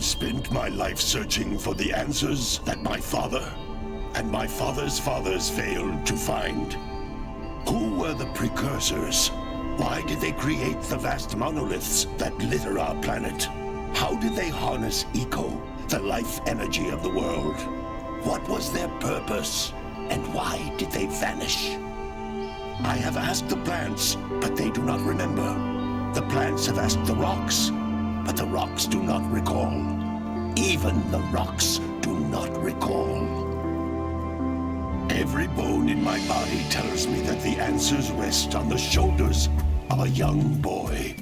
have spent my life searching for the answers that my father and my father's fathers failed to find. Who were the precursors? Why did they create the vast monoliths that litter our planet? How did they harness eco, the life energy of the world? What was their purpose? And why did they vanish? I have asked the plants, but they do not remember. The plants have asked the rocks, but the rocks do not recall. Even the rocks do not recall. Every bone in my body tells me that the answers rest on the shoulders of a young boy.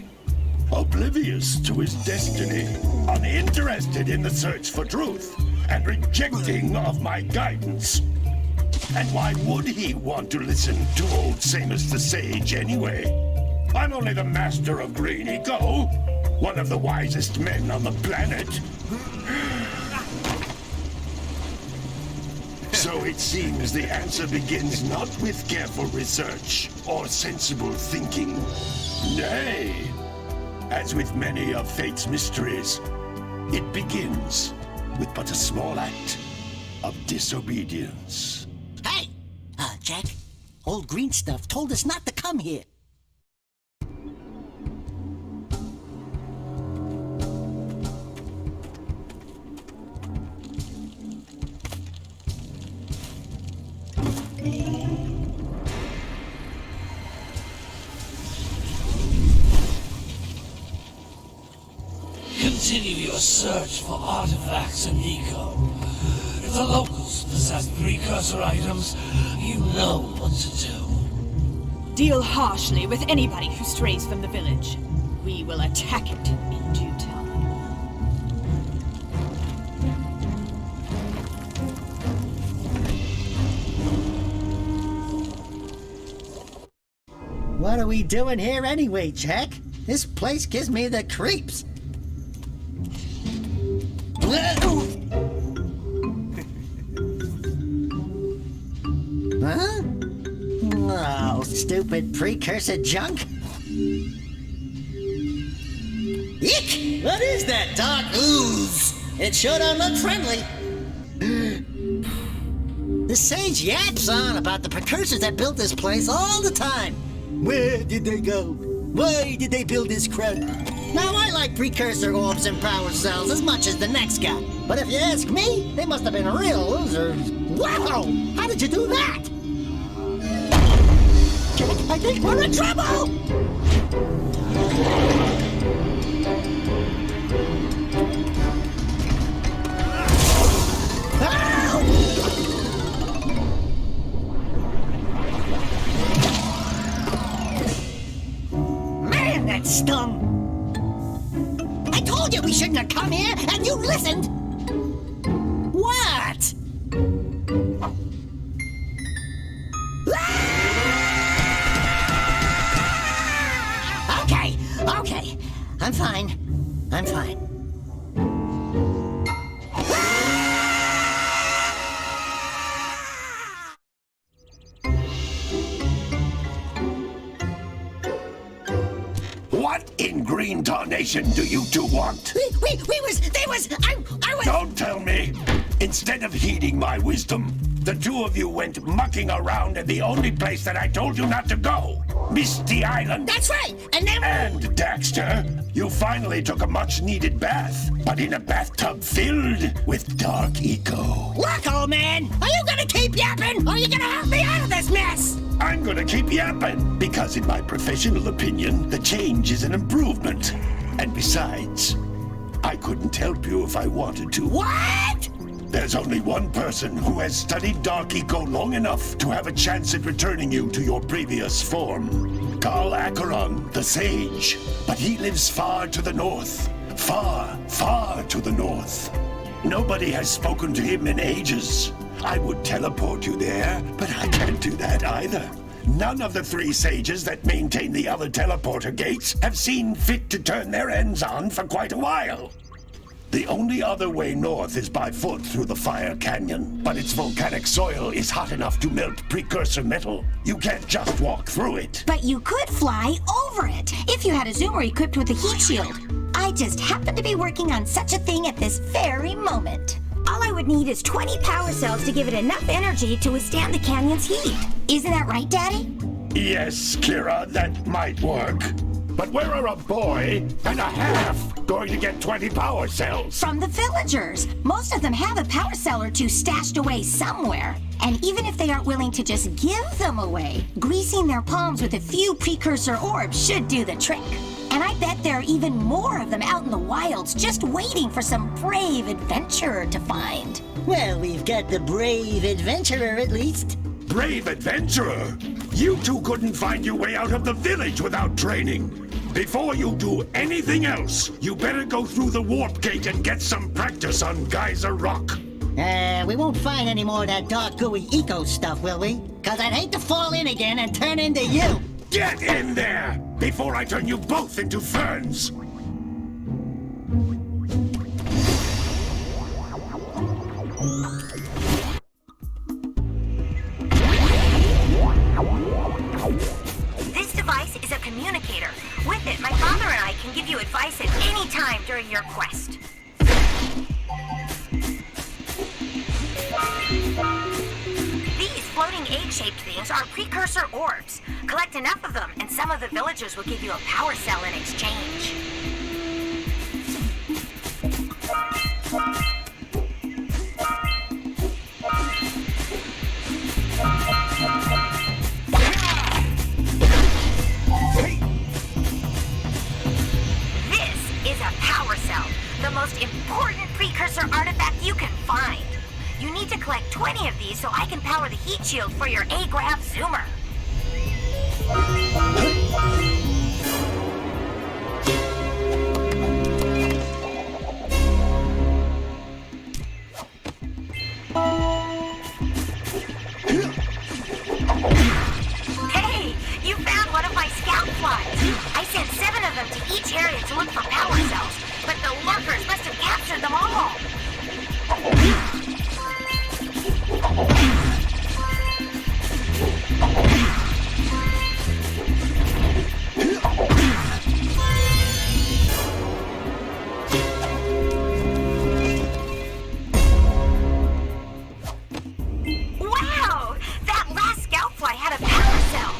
Oblivious to his destiny, uninterested in the search for truth, and rejecting of my guidance. And why would he want to listen to old Samus the Sage anyway? I'm only the master of green eco, one of the wisest men on the planet. So it seems the answer begins not with careful research or sensible thinking. Nay, as with many of fate's mysteries, it begins with but a small act of disobedience. Hey! Jak, old green stuff told us not to come here. Continue your search for artifacts and eco. If the locals possess precursor items, you know what to do. Deal harshly with anybody who strays from the village. We will attack it in due time. What are we doing here anyway, Jak? This place gives me the creeps. Huh? Oh, stupid precursor junk. Eek! What is that dark ooze? It sure don't look friendly. The sage yaps on about the precursors that built this place all the time. Where did they go? Why did they build this crud? Now, I like precursor orbs and power cells as much as the next guy. But if you ask me, they must have been real losers. Wow! How did you do that? I think we're in trouble! Man, that stung! I told you we shouldn't have come here, and you listened! What? Okay. I'm fine. What in green tarnation do you two want? I was... Don't tell me! Instead of heeding my wisdom, the two of you went mucking around in the only place that I told you not to go. Misty Island. That's right, and then... And, Daxter, you finally took a much-needed bath, but in a bathtub filled with dark eco. Look, old man, are you gonna keep yapping, or are you gonna help me out of this mess? I'm gonna keep yapping, because in my professional opinion, the change is an improvement. And besides, I couldn't help you if I wanted to. What? There's only one person who has studied Dark Eco long enough to have a chance at returning you to your previous form. Carl Acheron, the Sage. But he lives far to the north. Far, far to the north. Nobody has spoken to him in ages. I would teleport you there, but I can't do that either. None of the three sages that maintain the other teleporter gates have seen fit to turn their ends on for quite a while. The only other way north is by foot through the Fire Canyon, but its volcanic soil is hot enough to melt precursor metal. You can't just walk through it. But you could fly over it, if you had a zoomer equipped with a heat shield. I I just happen to be working on such a thing at this very moment. All I would need is 20 power cells to give it enough energy to withstand the canyon's heat. Isn't that right, Daddy? Yes, Kira, that might work. But where are a boy and a half going to get 20 power cells? From the villagers. Most of them have a power cell or two stashed away somewhere. And even if they aren't willing to just give them away, greasing their palms with a few precursor orbs should do the trick. And I bet there are even more of them out in the wilds just waiting for some brave adventurer to find. Well, we've got the brave adventurer at least. Brave adventurer? You two couldn't find your way out of the village without training. Before you do anything else, you better go through the warp gate and get some practice on Geyser Rock. We won't find any more of that dark gooey eco stuff, will we? 'Cause I'd hate to fall in again and turn into you. Get in there before I turn you both into ferns. This device is a communicator. With it, my father and I can give you advice at any time during your quest. These floating egg-shaped things are precursor orbs. Collect enough of them, and some of the villagers will give you a power cell in exchange. This is a power cell, the most important precursor artifact you can find. You need to collect 20 of these so I can power the heat shield for your A-Graph zoomer. Hey, you found one of my scout flies. I sent 7 of them to each area to look for power cells, but the lurkers must have captured them all. Wow! That last scout fly had a power cell.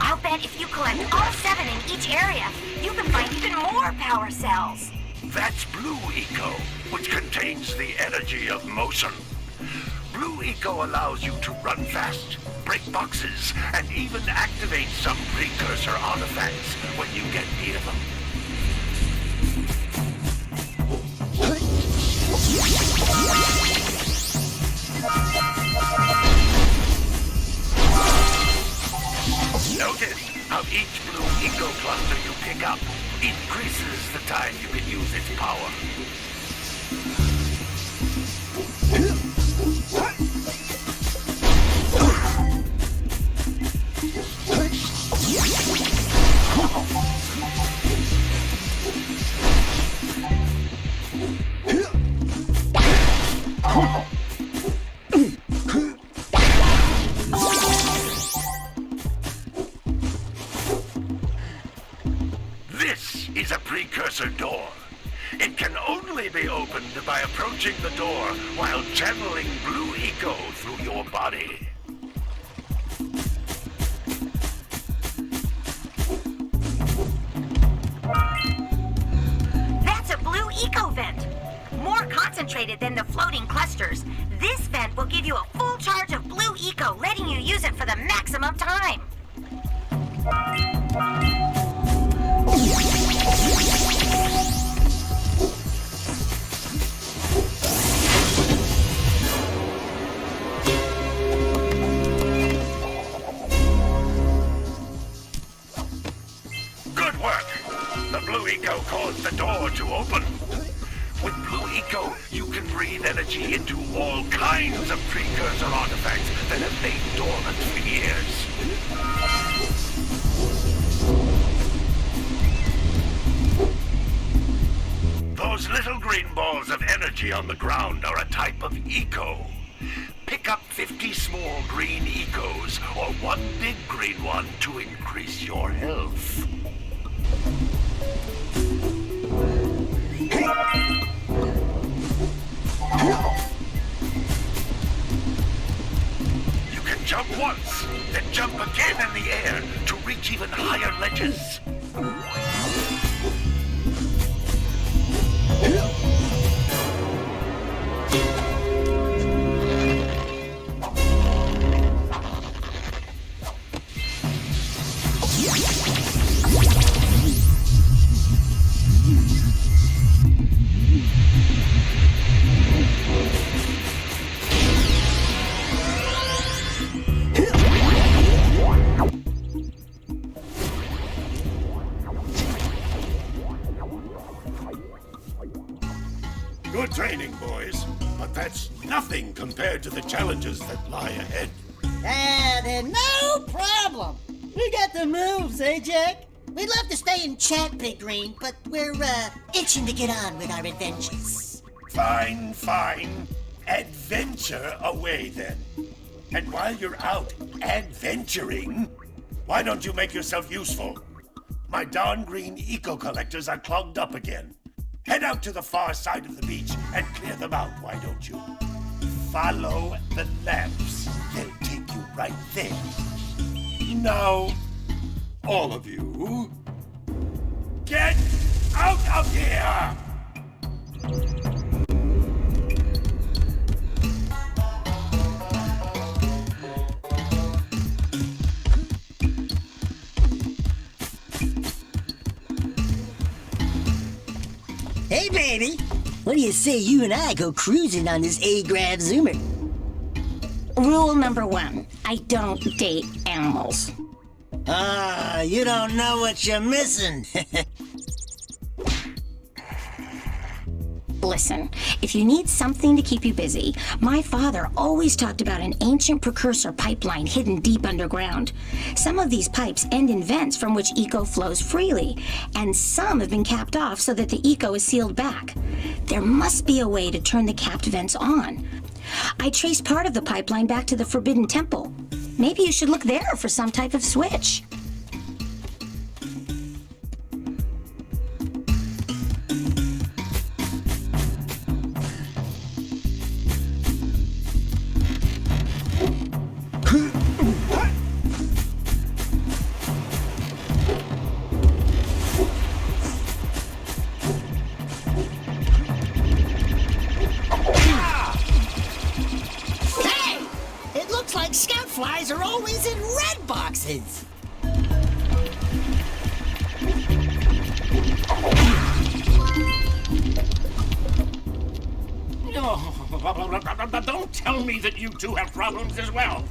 I'll bet if you collect all 7 in each area, you can find even more power cells. That's Blue Eco, which contains the energy of motion. Blue Eco allows you to run fast, break boxes, and even activate some precursor artifacts when you get near them. Notice how each Blue Eco cluster you pick up increases the time you can use its power. This is a precursor door. It can only be opened by approaching the door while channeling Blue Eco through your body. That's a Blue Eco vent. More concentrated than the floating clusters. This vent will give you a full charge of Blue Eco, letting you use it for the maximum time. Good work! The Blue Eco caused the door to open. With Blue Eco, you can breathe energy into all kinds of precursor artifacts that have lain dormant for years. Those little green balls of energy on the ground are a type of eco. Pick up 50 small green ecos or one big green one to increase your health. Jump once, then jump again in the air to reach even higher ledges. Good training, boys, but that's nothing compared to the challenges that lie ahead. Then no problem. We got the moves, eh, Jack? We'd love to stay and chat, Big Green, but we're, itching to get on with our adventures. Fine, fine. Adventure away, then. And while you're out adventuring, why don't you make yourself useful? My darn green eco-collectors are clogged up again. Head out to the far side of the beach and clear them out, why don't you? Follow the lamps. They'll take you right there. Now, all of you, get out of here! Hey, baby. What do you say you and I go cruising on this A-Grav Zoomer? Rule number 1, I don't date animals. You don't know what you're missing. Listen, if you need something to keep you busy, my father always talked about an ancient precursor pipeline hidden deep underground. Some of these pipes end in vents from which eco flows freely, and some have been capped off so that the eco is sealed back. There must be a way to turn the capped vents on. I traced part of the pipeline back to the Forbidden Temple. Maybe you should look there for some type of switch. Scout flies are always in red boxes. Don't tell me that you two have problems as well.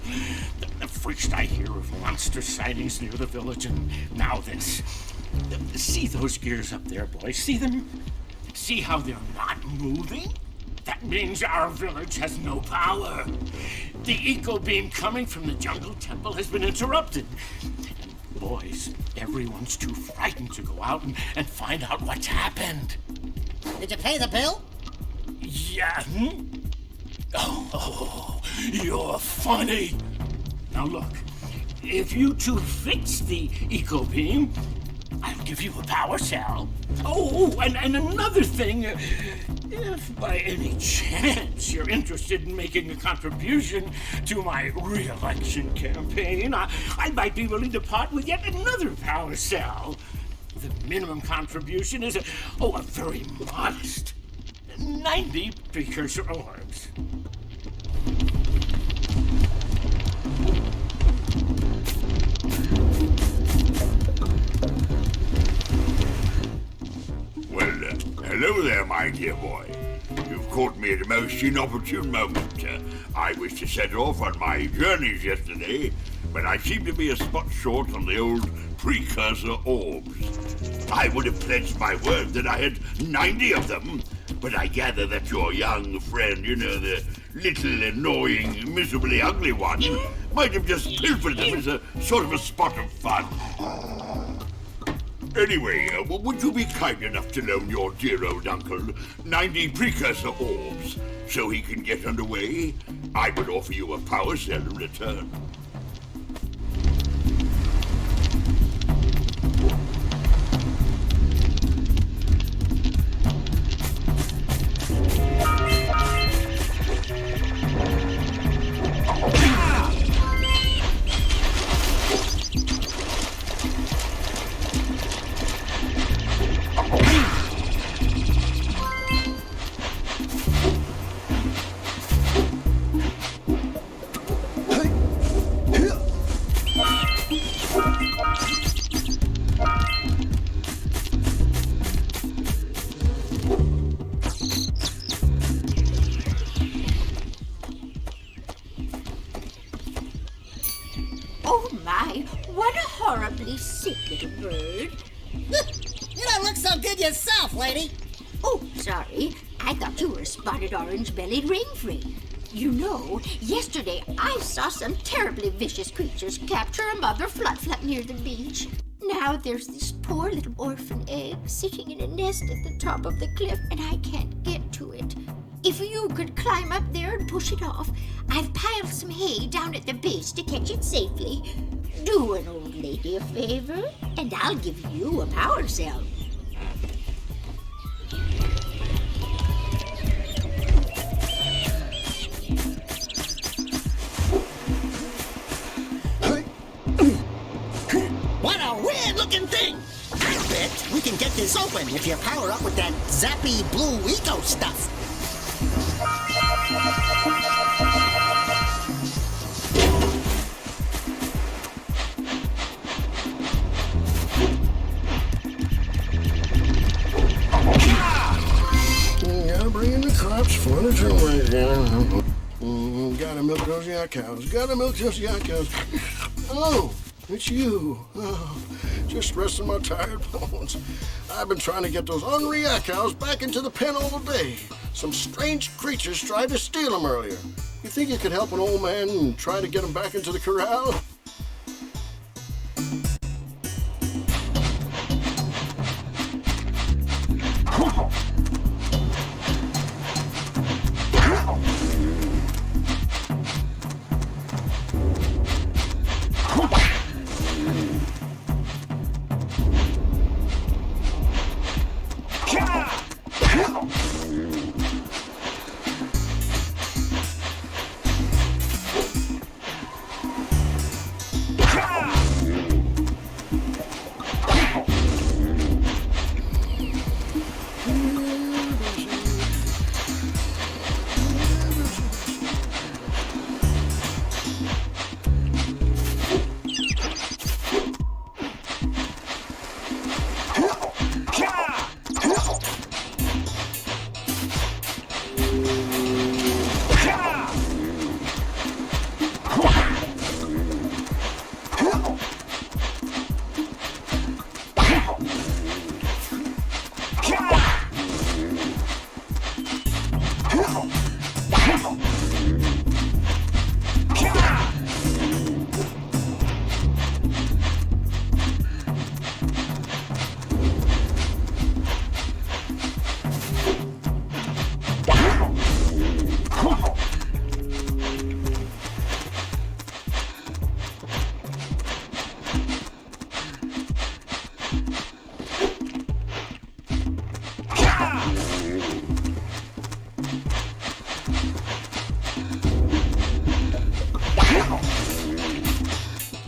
First I hear of monster sightings near the village, and now this. See those gears up there, boys? See them? See how they're not moving? That means our village has no power. The eco beam coming from the jungle temple has been interrupted. And boys, everyone's too frightened to go out and find out what's happened. Did you pay the bill? Yeah. Oh, you're funny. Now look, if you two fix the eco beam, I'll give you a power cell. Oh, and another thing, if by any chance you're interested in making a contribution to my re-election campaign, I might be willing to part with yet another power cell. The minimum contribution is a very modest 90 precursor orbs. Well, hello there, my dear boy. You've caught me at a most inopportune moment. I was to set off on my journeys yesterday, but I seem to be a spot short on the old precursor orbs. I would have pledged my word that I had 90 of them, but I gather that your young friend, the little annoying, miserably ugly one, might have just pilfered them as a sort of a spot of fun. Anyway, would you be kind enough to loan your dear old uncle 90 precursor orbs so he can get underway? I would offer you a power cell in return. Oh my, what a horribly sick little bird. You don't look so good yourself, lady. Oh, sorry. I thought you were a spotted orange-bellied rainfree. You know, yesterday I saw some terribly vicious creatures capture a mother flut-flut near the beach. Now there's this poor little orphan egg sitting in a nest at the top of the cliff, and I can't get to it. If you could climb up there and push it off, I've piled some hay down at the base to catch it safely. Do an old lady a favor, and I'll give you a power cell. What a weird-looking thing! I bet we can get this open if you power up with that zappy blue eco stuff. Gotta bring in the crops, furniture, gotta milk those yak cows. Gotta milk those yak cows. Oh, it's you. Oh, just resting my tired bones. I've been trying to get those ornery yak cows back into the pen all day. Some strange creatures tried to steal them earlier. You think you could help an old man and try to get them back into the corral?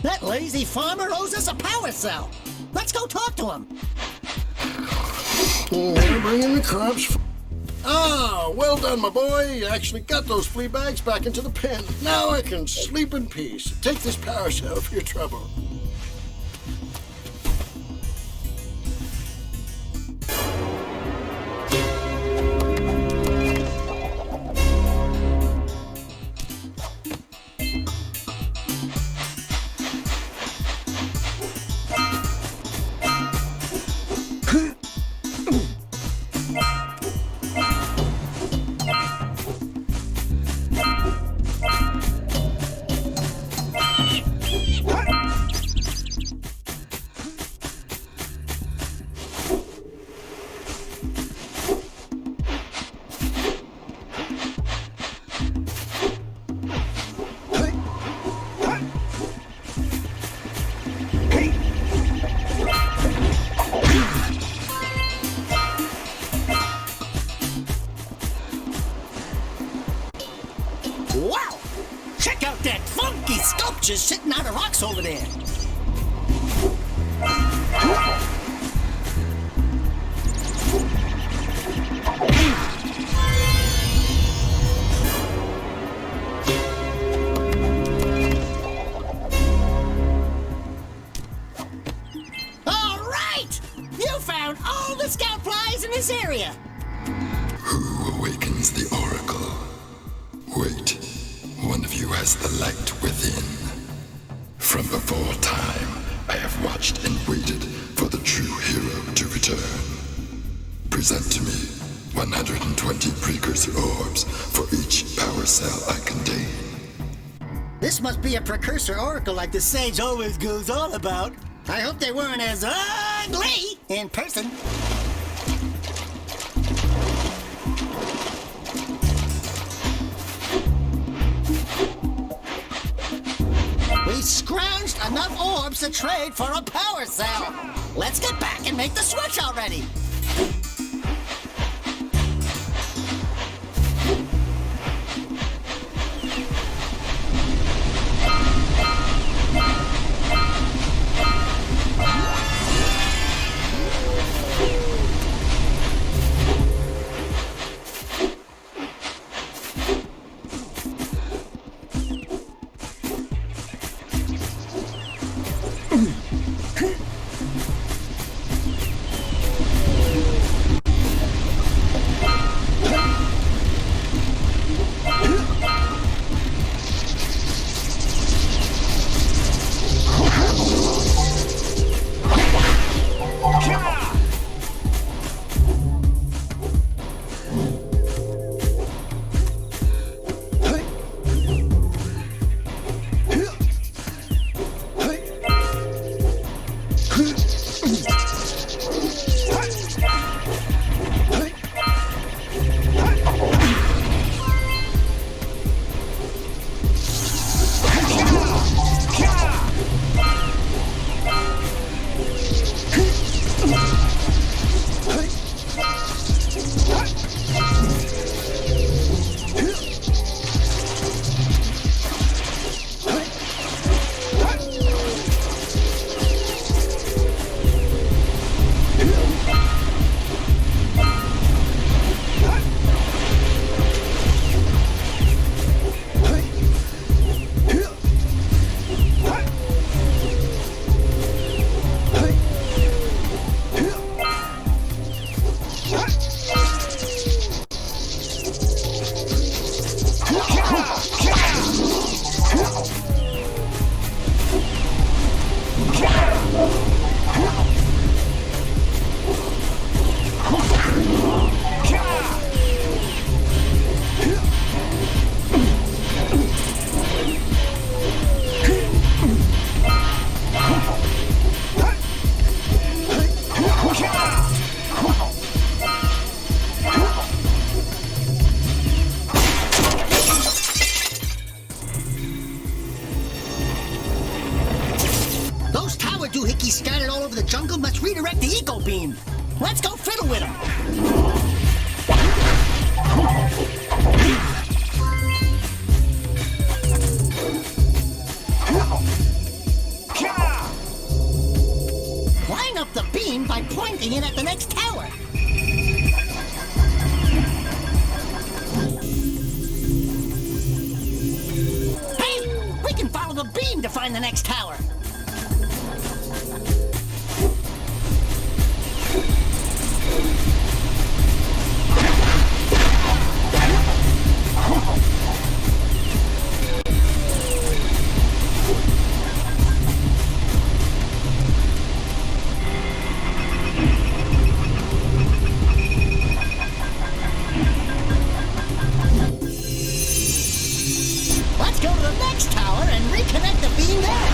That lazy farmer owes us a power cell. Let's go talk to him. Gotta bring in the crops. Ah, well done, my boy. You actually got those flea bags back into the pen. Now I can sleep in peace. Take this power cell for your trouble. Wow! Check out that funky sculpture sitting on the rocks over there. All right! You found all the scout flies in this area. Who awakens the oracle? Wait, one of you has the light within. From before time, I have watched and waited for the true hero to return. Present to me 120 precursor orbs for each power cell I contain. This must be a precursor oracle like the sage always goes on about. I hope they weren't as ugly in person. We scrounged enough orbs to trade for a power cell. Let's get back and make the switch already. Scattered all over the jungle must redirect the eco beam. Let's go fiddle with them. Line up the beam by pointing it at the next tower. Hey, we can follow the beam to find the next tower. Let's go to the next tower and reconnect the beam there.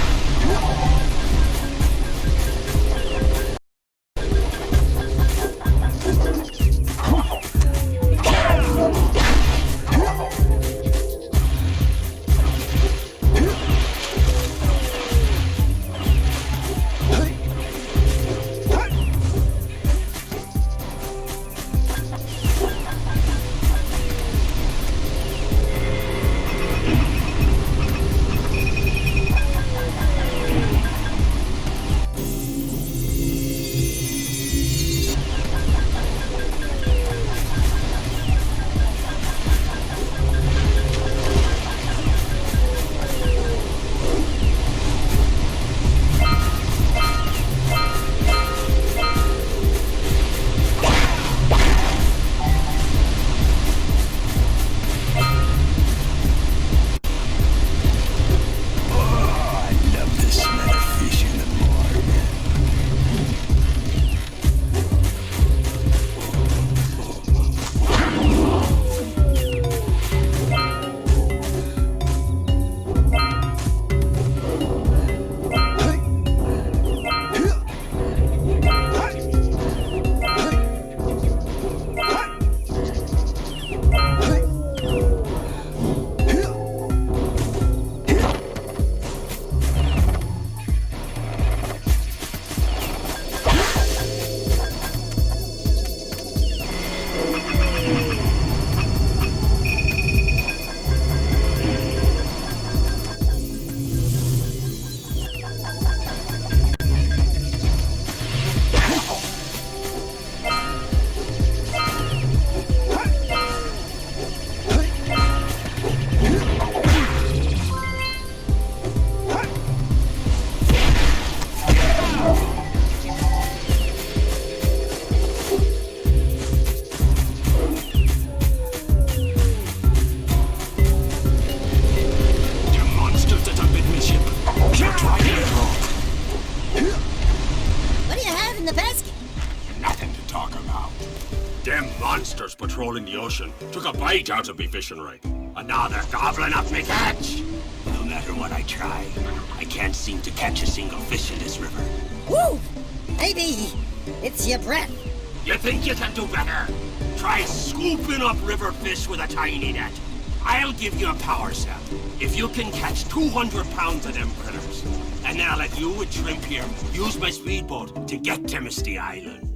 in the basket? Nothing to talk about. Them monsters patrolling the ocean took a bite out of me fishing rig. And now they're gobbling up me catch. No matter what I try, I can't seem to catch a single fish in this river. Woo! Maybe it's your breath. You think you can do better? Try scooping up river fish with a tiny net. I'll give you a power cell if you can catch 200 pounds of them critters. And then I'll let you and Shrimp here use my speedboat to get to Misty Island.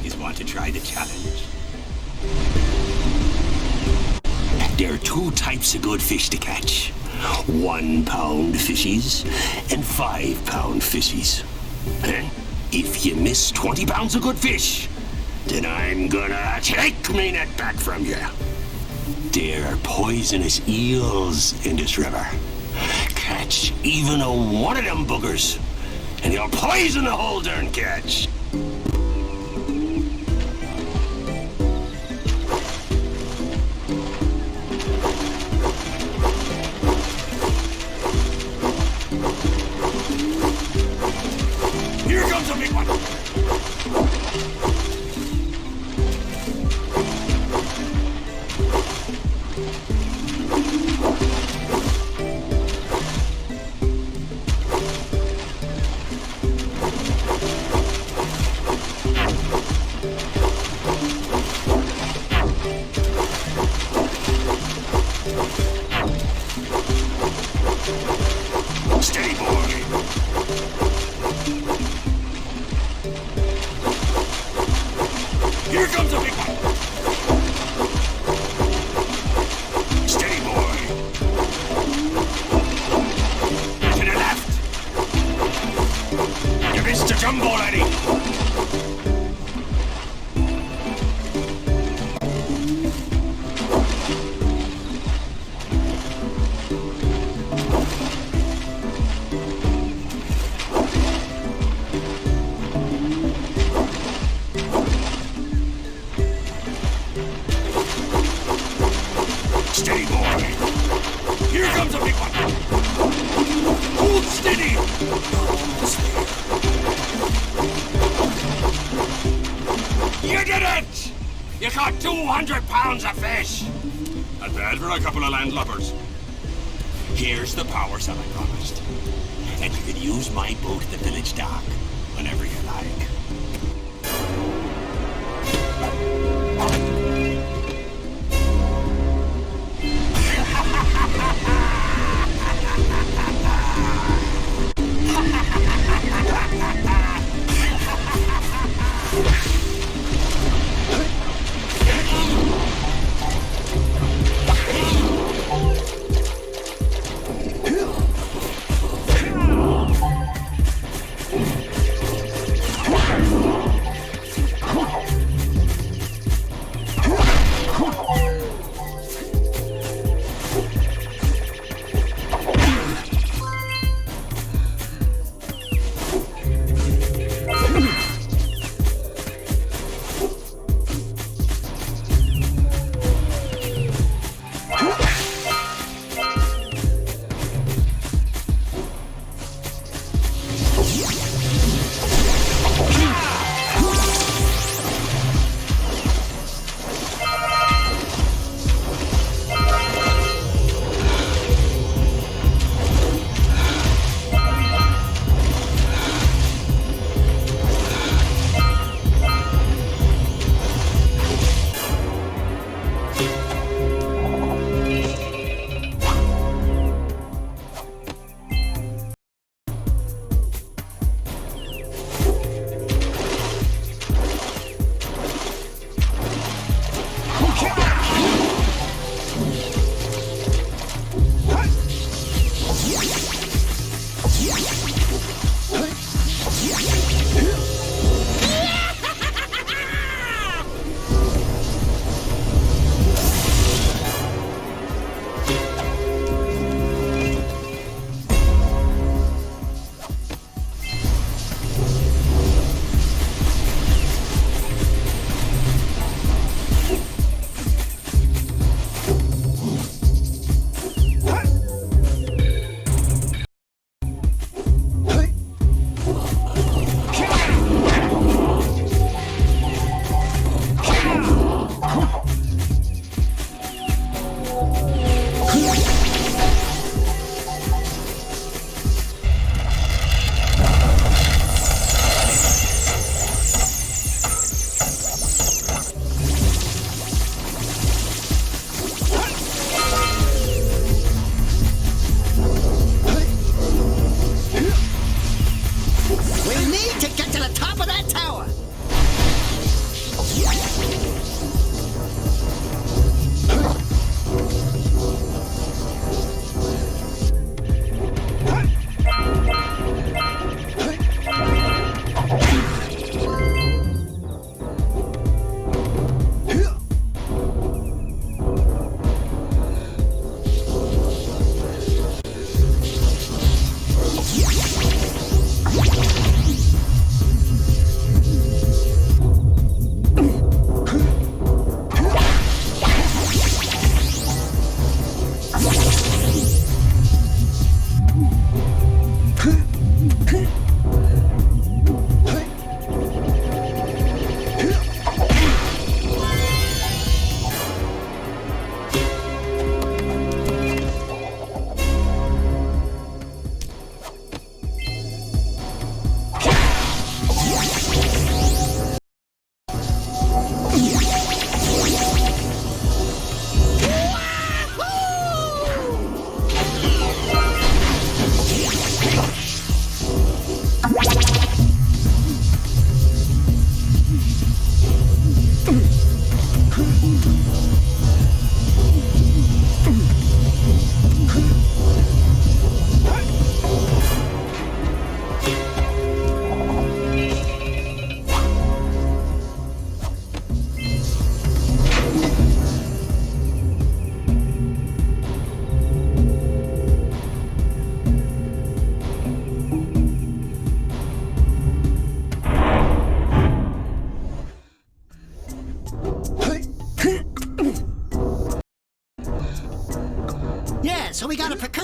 You want to try the challenge? There are two types of good fish to catch. 1 pound fishies and 5 pound fishies. If you miss 20 pounds of good fish, then I'm gonna take me net back from you. There are poisonous eels in this river. Catch even one of them boogers, and you'll poison the whole darn catch. Here comes a big one. Steady, boy. Here comes a big one. Steady, boy. To the left. You missed the jumbo, laddie. Steady, boy. Here comes a big one. Hold steady. You did it! You caught 200 pounds of fish. Not bad for a couple of landlubbers. Here's the power cell I promised. And you can use my boat at the village dock whenever you like.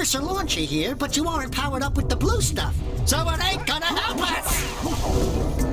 precursor launcher here, but you aren't powered up with the blue stuff, so it ain't gonna help us!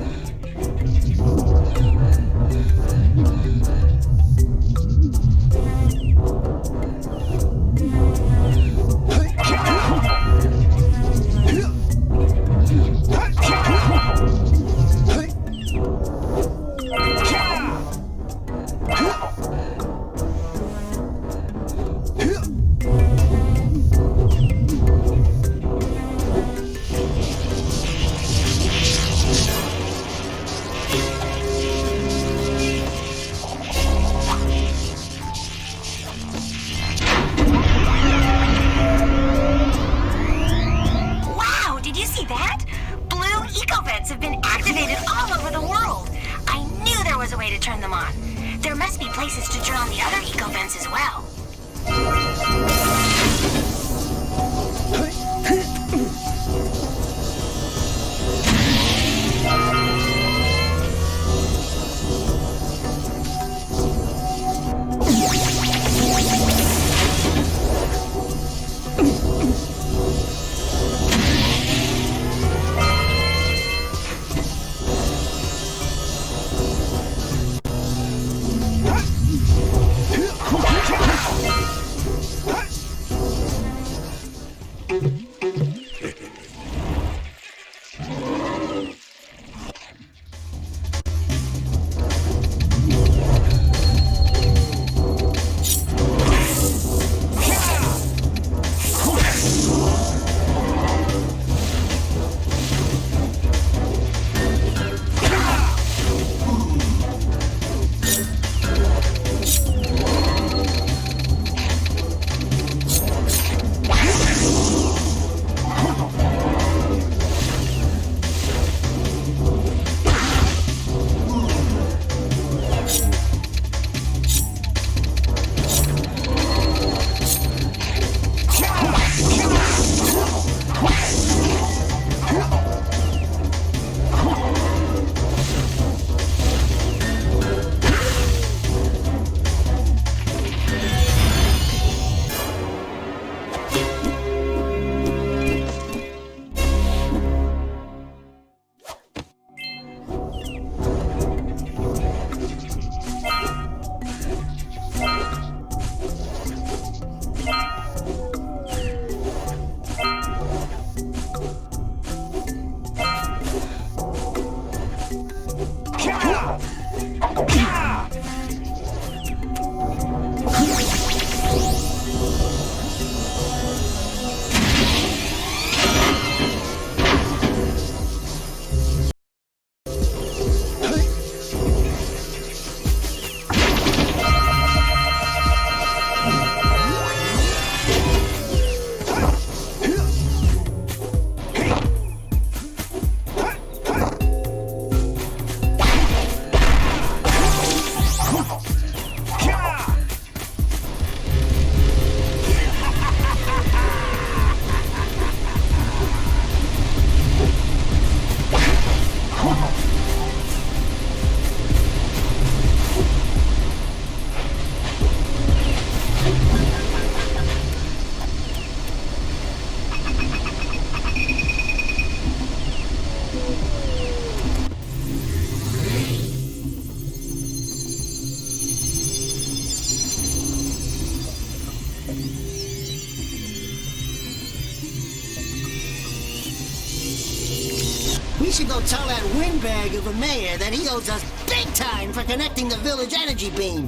We should go tell that windbag of a mayor that he owes us big time for connecting the village energy beam.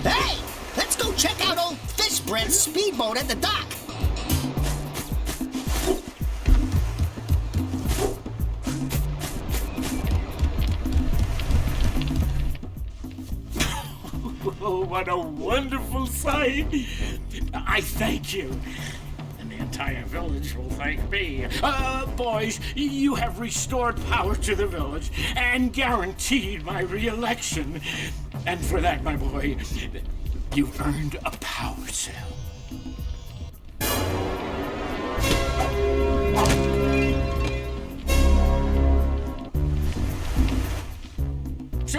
Hey! Let's go check out old Fish Bread's speedboat at the dock. Oh, what a wonderful sight! I thank you. And the entire village will thank me. Boys, you have restored power to the village and guaranteed my re-election. And for that, my boy, you've earned a power cell.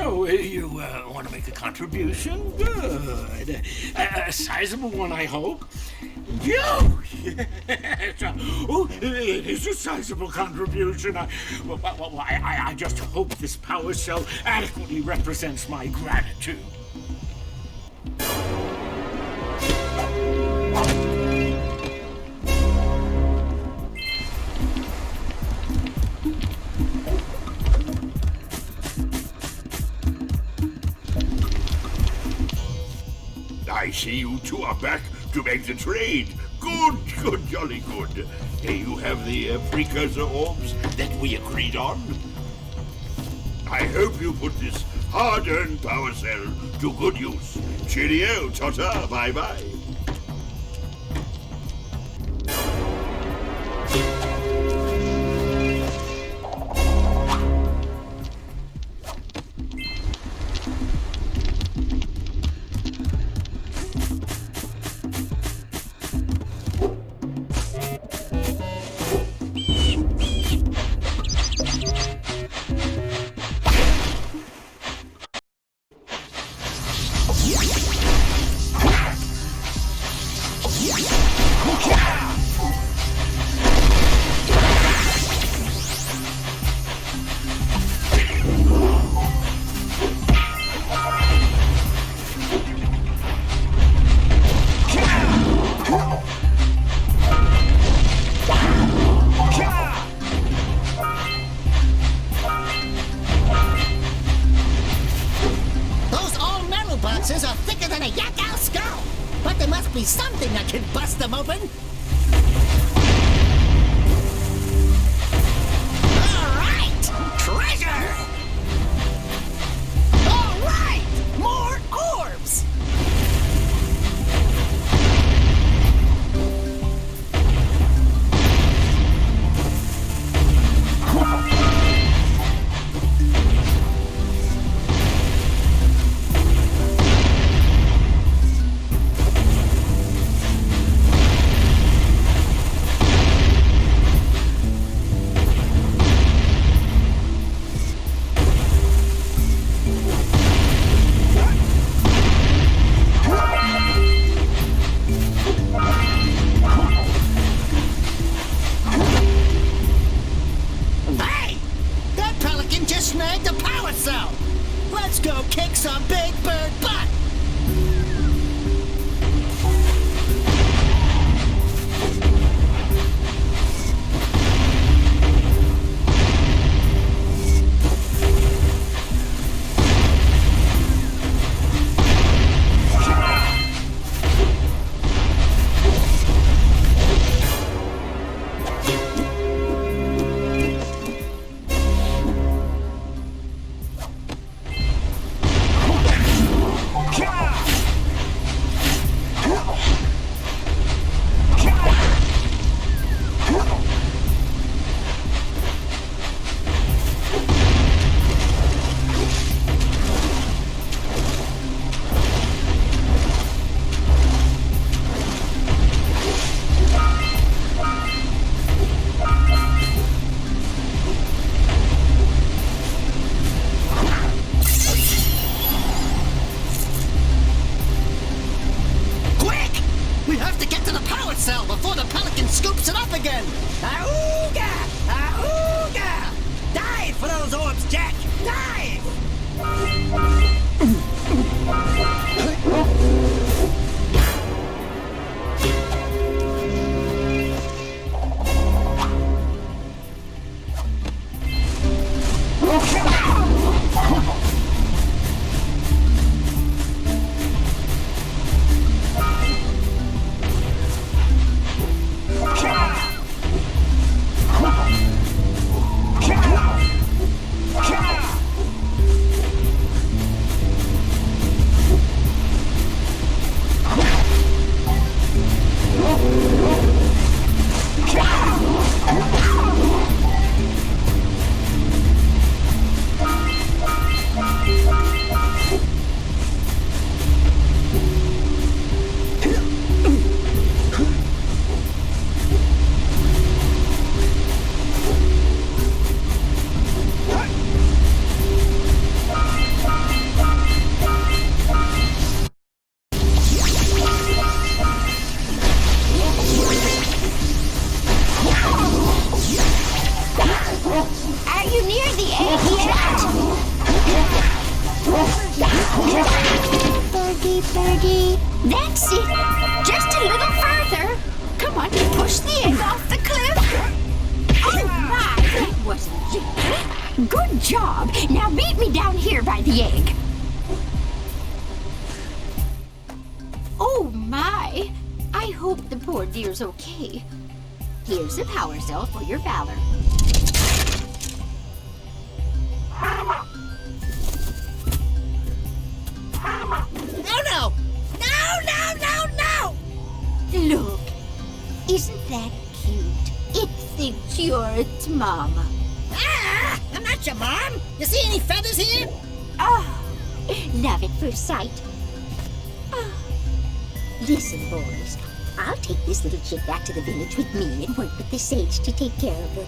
Oh, you want to make a contribution? Good. A sizable one, I hope. Oh, yes. Oh, it is a sizable contribution. I just hope this power cell adequately represents my gratitude. I see you two are back to make the trade. Good, jolly good. You have the precursor orbs that we agreed on. I hope you put this hard-earned power cell to good use. Cheerio, ta-ta, bye-bye. Something that can bust them open! Alright! Treasure! Alright! More orbs! Let's go kick some big bird butt! Before the pelican scoops it up again! Auga! Auga! Dive for those orbs, Jack! Dive! Birdie. That's it. Just a little further. Come on, push the egg off the cliff. Oh my, that wasn't gentle. Good job. Now meet me down here by the egg. Oh my. I hope the poor dear's okay. Here's a power cell for your valor. No! Look, isn't that cute? It thinks you're its mama. Ah! I'm not your mom! You see any feathers here? Oh, love at first sight. Oh. Listen, boys. I'll take this little chick back to the village with me and work with the sage to take care of her.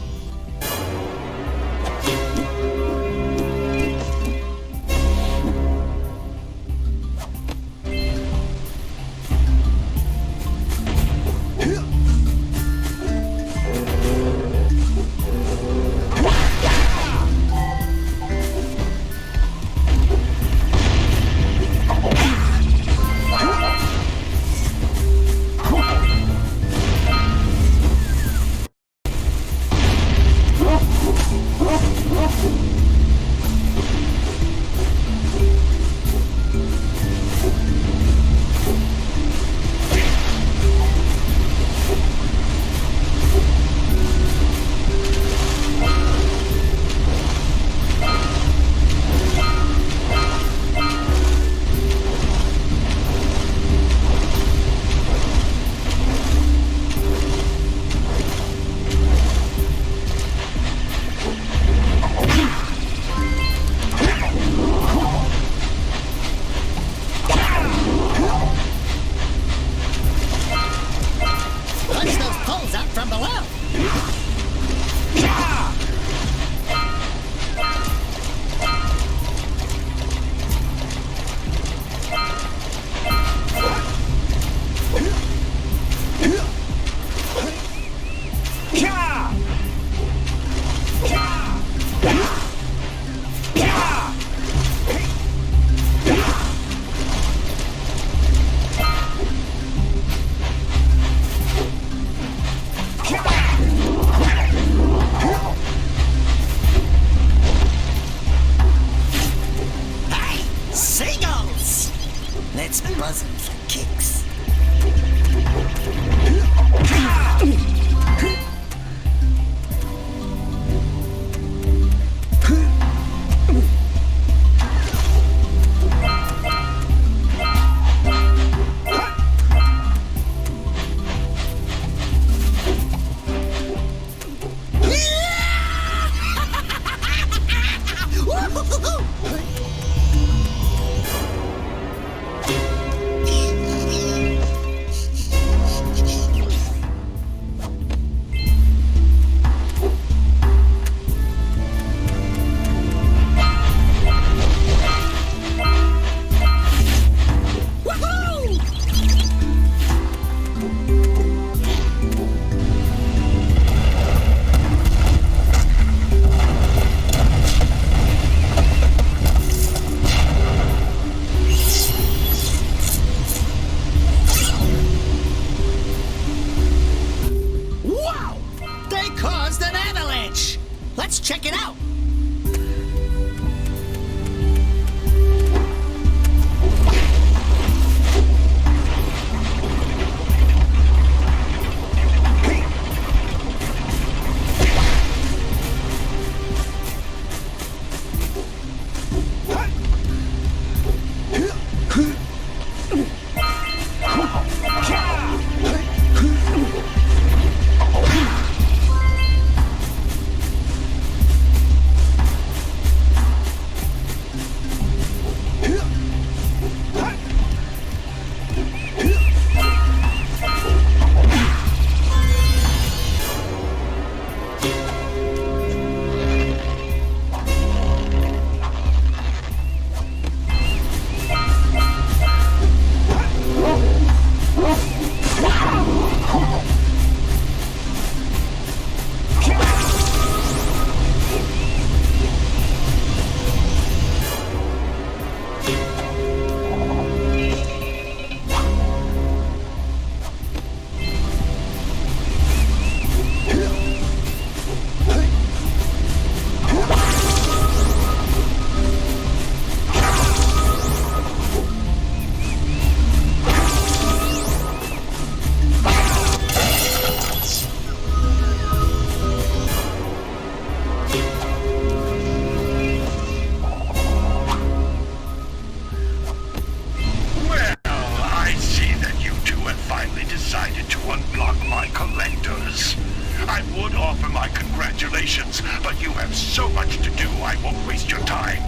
I won't waste your time.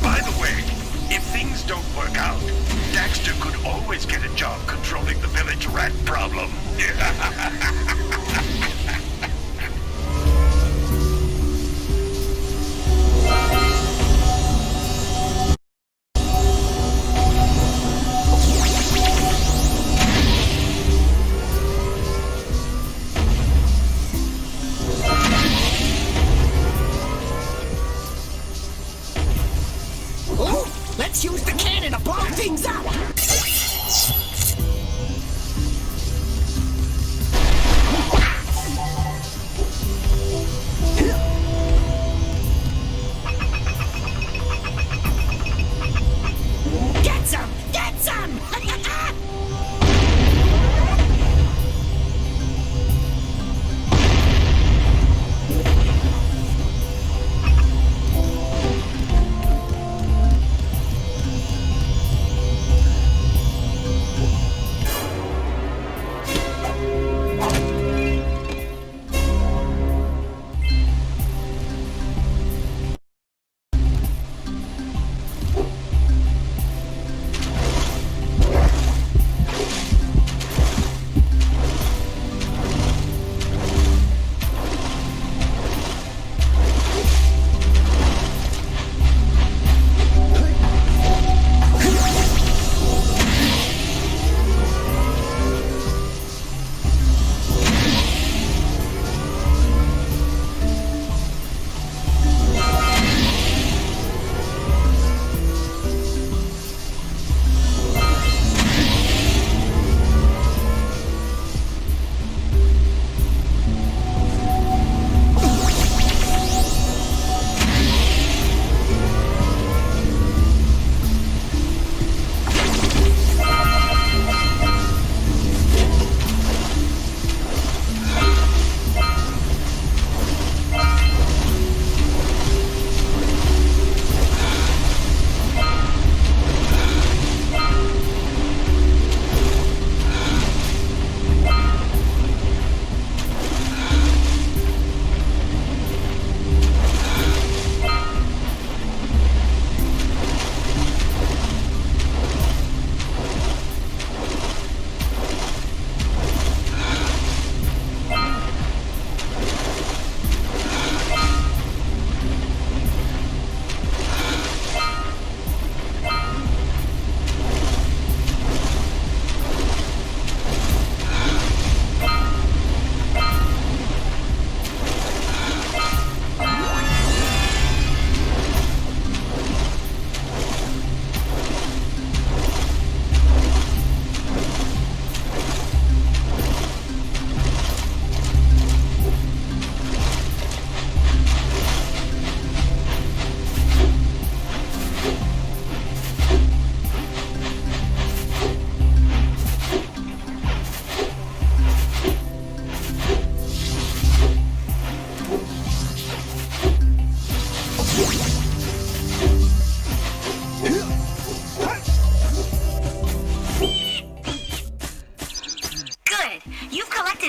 By the way, if things don't work out, Daxter could always get a job controlling the village rat problem. Oh, let's use the cannon to blow things up! Get some! Get some!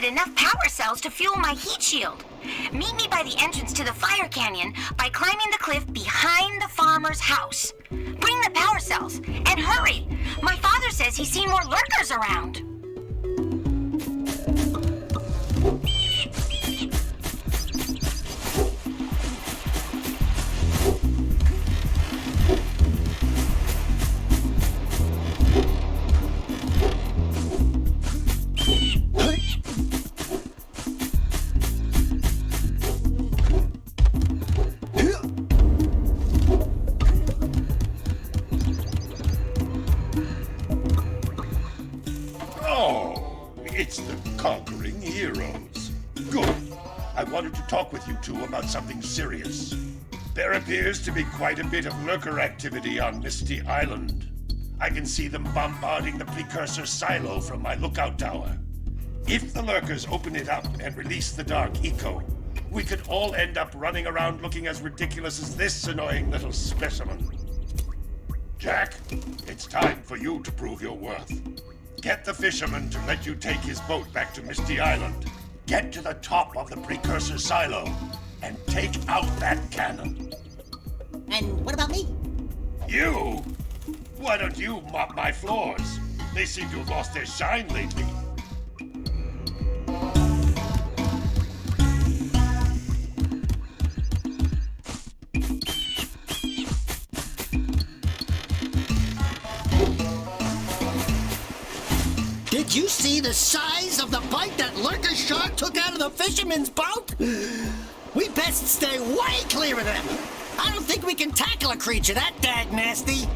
enough power cells to fuel my heat shield. Meet me by the entrance to the fire canyon by climbing the cliff behind the farmer's house. Bring the power cells, and hurry! My father says he's seen more lurkers around. It's the conquering heroes. Good. I wanted to talk with you two about something serious. There appears to be quite a bit of lurker activity on Misty Island. I can see them bombarding the Precursor silo from my lookout tower. If the lurkers open it up and release the dark eco, we could all end up running around looking as ridiculous as this annoying little specimen. Jak, it's time for you to prove your worth. Get the fisherman to let you take his boat back to Misty Island. Get to the top of the Precursor silo and take out that cannon. And what about me? You? Why don't you mop my floors? They seem to have lost their shine lately. Did you see the size of the bite that lurker shark took out of the fisherman's boat? We best stay way clear of them. I don't think we can tackle a creature that dag nasty.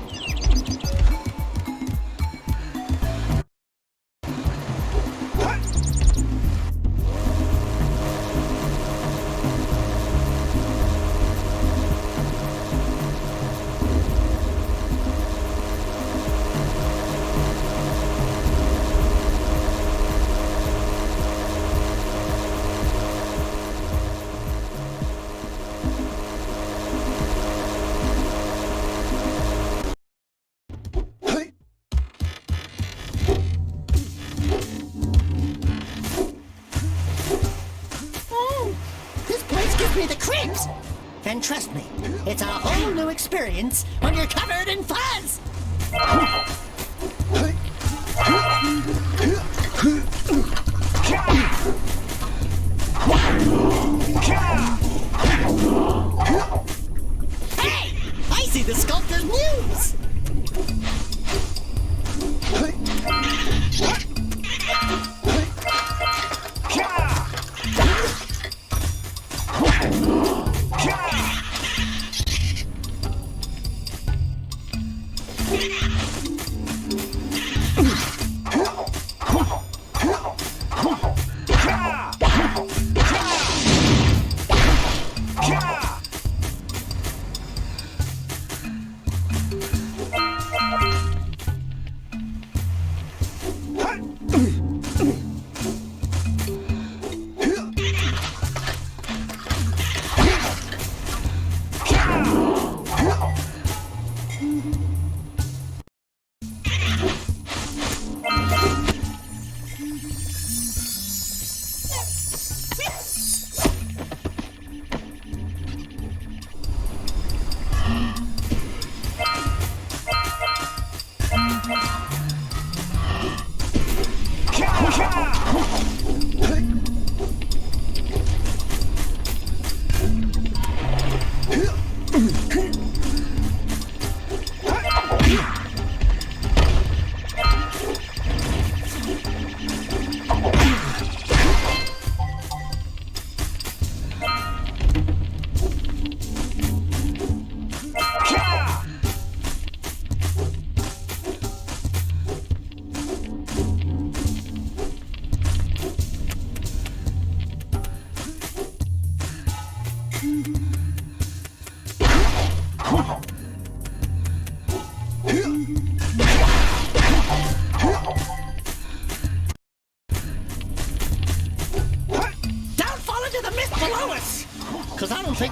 And trust me, it's a whole new experience when you're covered in fuzz. Hey, I see the sculptor's muse.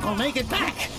We'll make it back.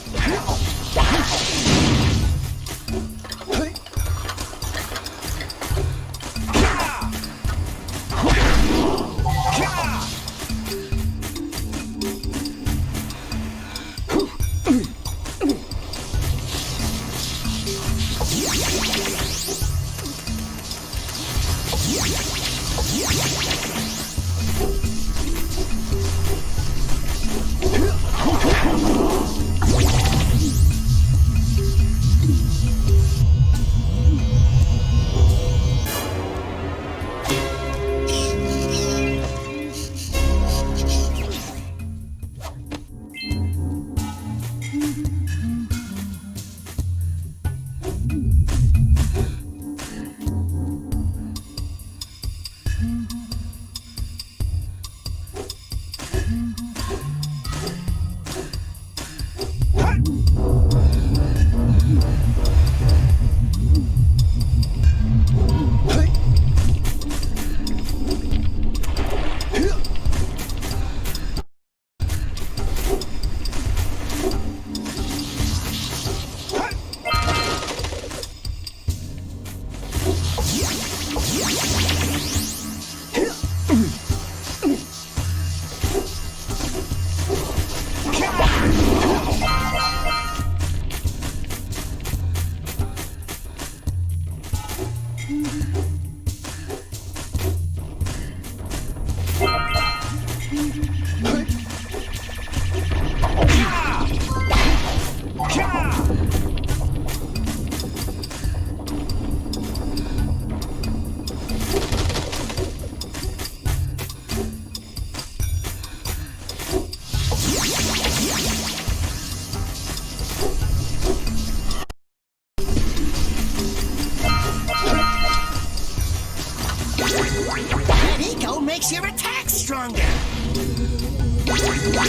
Watch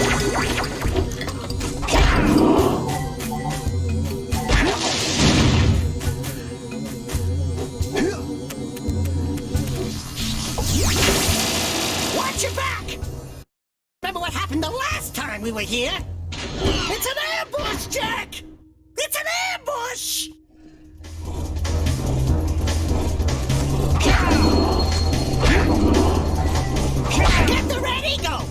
your back! Remember what happened the last time we were here? It's an ambush, Jak! It's an ambush! Get the red eagle!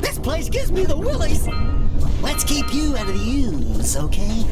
This place gives me the willies! Let's keep you out of the ooze, okay?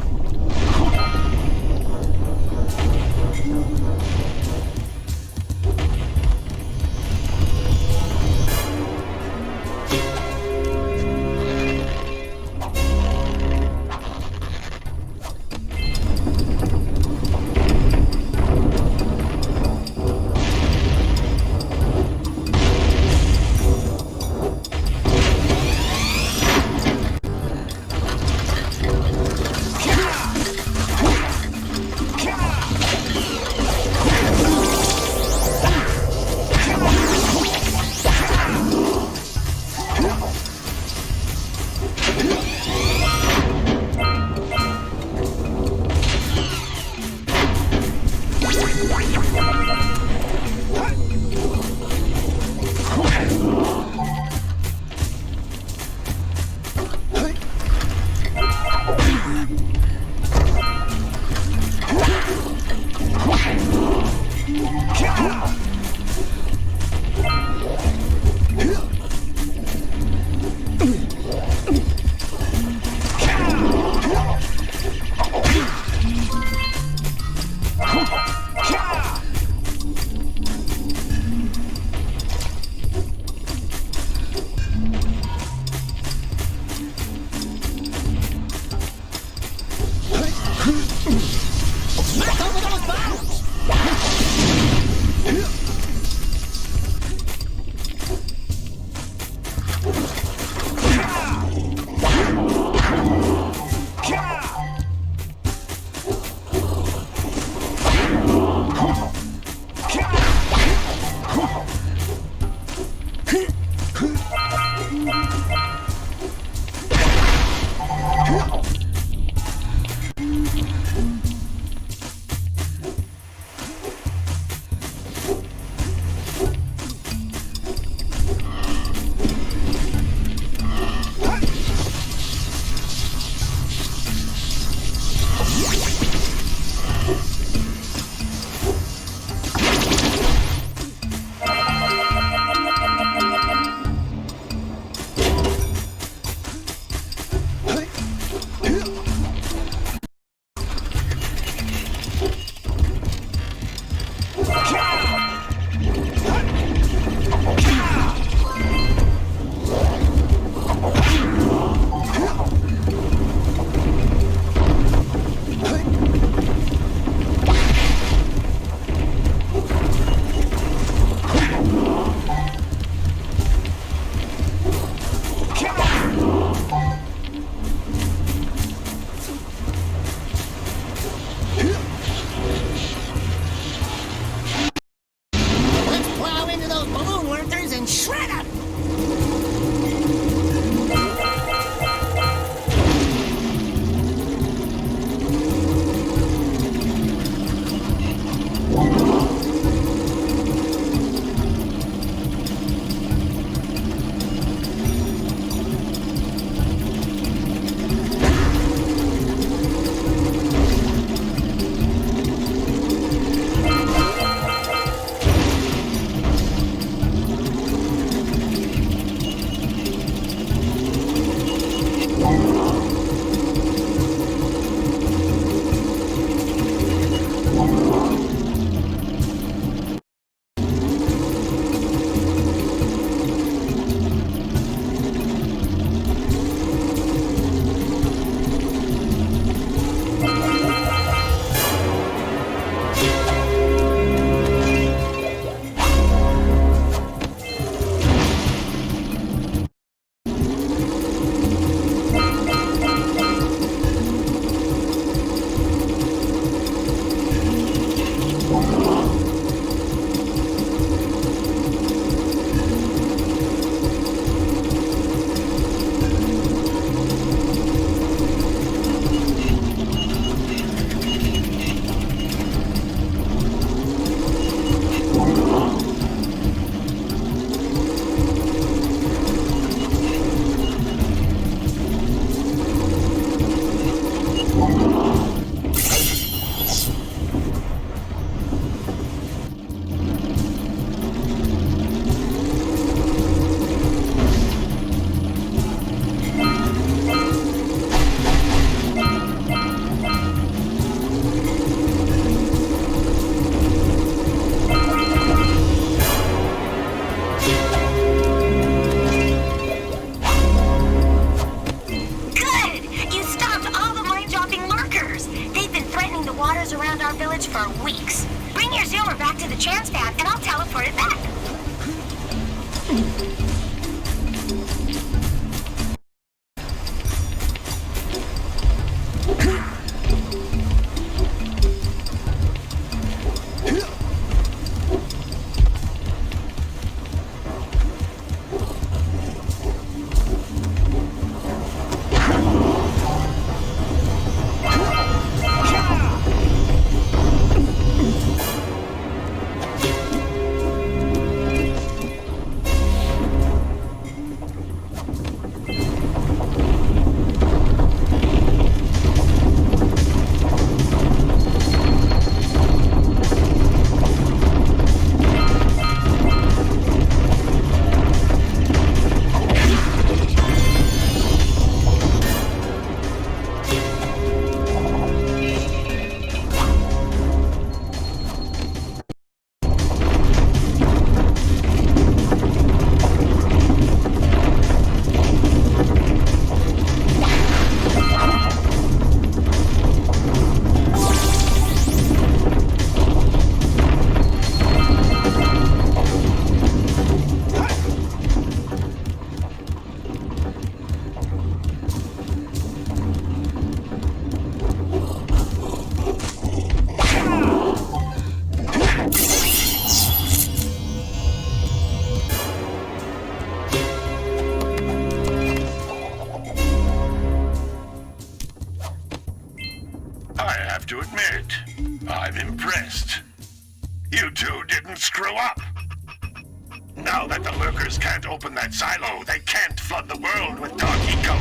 workers can't open that silo, they can't flood the world with dark eco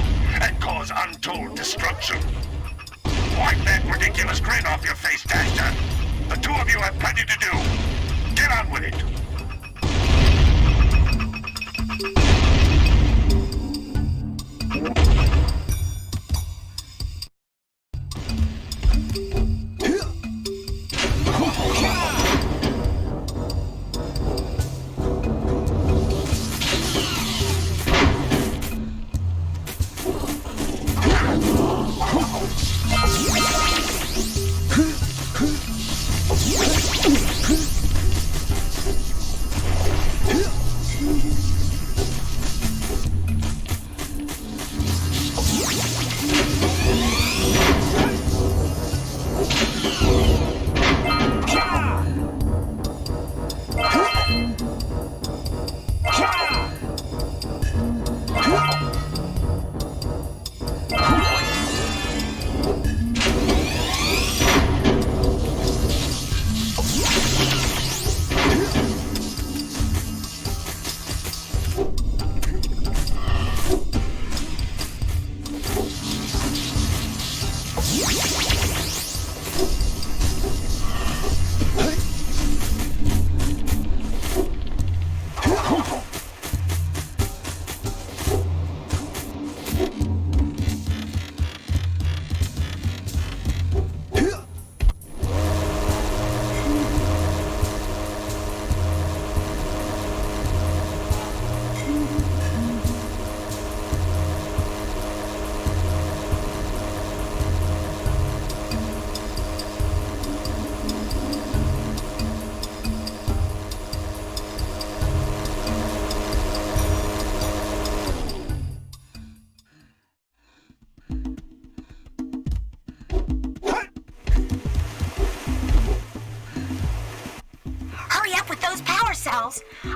and cause untold destruction. Wipe that ridiculous grin off your face, Daxter. The two of you have plenty to do. Get on with it.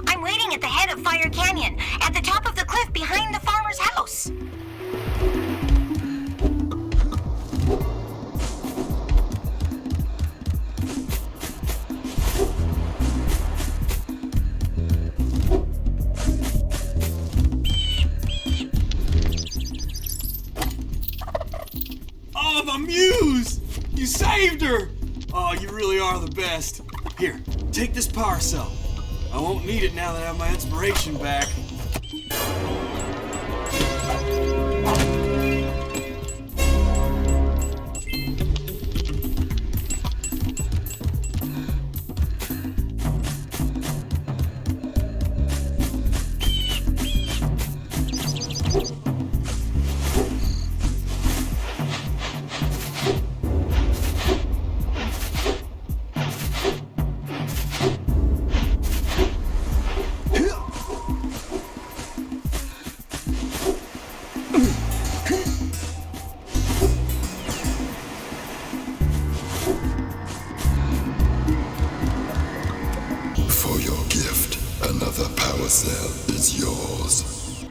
I'm waiting at the head of Fire Canyon, at the top of the cliff behind the farmer's house. Oh, my muse! You saved her! Oh, you really are the best. Here, take this power cell. I won't need it now that I have my inspiration back. Cell is yours.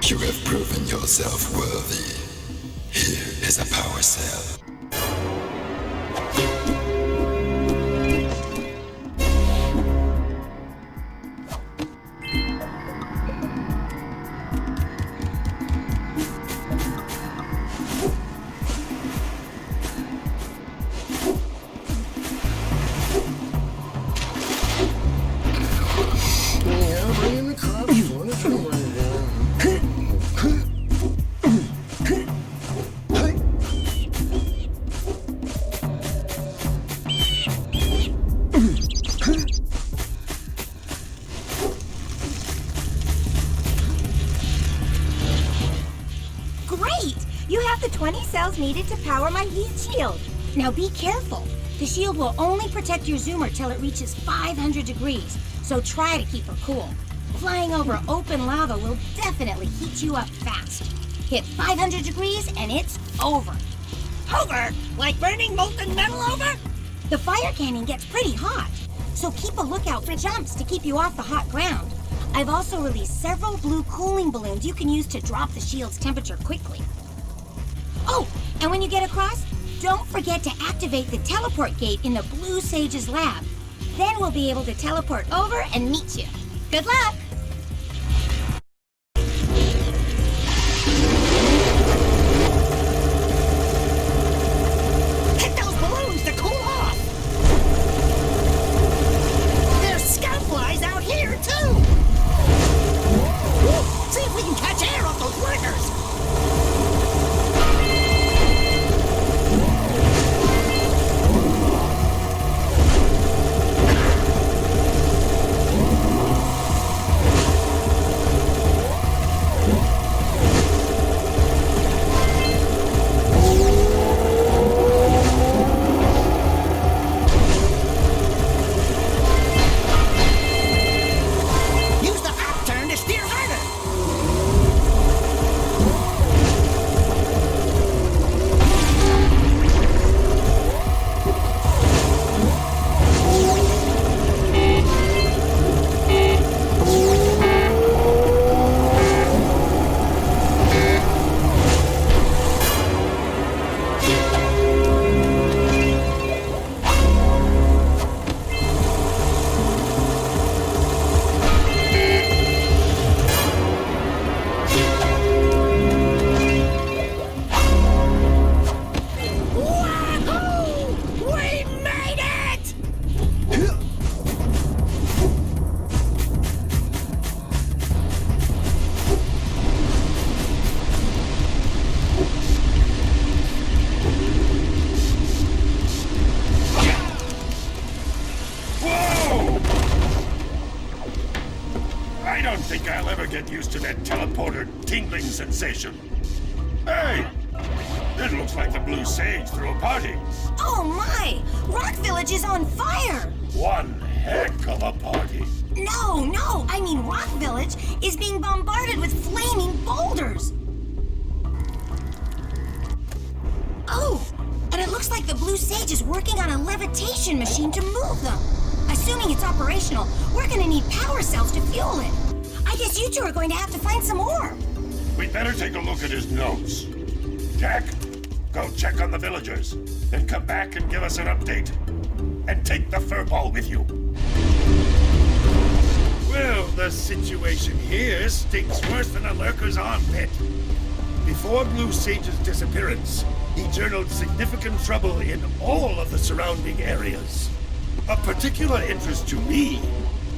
You have proven yourself worthy. Here is a power cell. The 20 cells needed to power my heat shield. Now be careful. The shield will only protect your zoomer till it reaches 500 degrees, so try to keep her cool. Flying over open lava will definitely heat you up fast. Hit 500 degrees and it's over. Over? Like burning molten metal over? The fire canyon gets pretty hot, so keep a lookout for jumps to keep you off the hot ground. I've also released several blue cooling balloons you can use to drop the shield's temperature quickly. Oh, and when you get across, Don't forget to activate the teleport gate in the Blue Sage's lab. Then we'll be able to teleport over and meet you. Good luck! Hit those balloons to cool off! There's scout flies out here, too! See if we can catch air off those lurkers! Use the hop turn to steer harder! Wahoo! We made it! Whoa! I don't think I'll ever get used to that teleporter tingling sensation. Hey! It looks like the Blue Sage threw a party. Oh my! Rock Village is on fire! One heck of a party. No, I mean Rock Village is being bombarded with flaming boulders! Oh, and it looks like the Blue Sage is working on a levitation machine to move them. Assuming it's operational, we're gonna need power cells to fuel it. I guess you two are going to have to find some more. We'd better take a look at his notes. Jack, go check on the villagers, then come back and give us an update. And take the furball with you. Well, the situation here stinks worse than a lurker's armpit. Before Blue Sage's disappearance, he journaled significant trouble in all of the surrounding areas. Of particular interest to me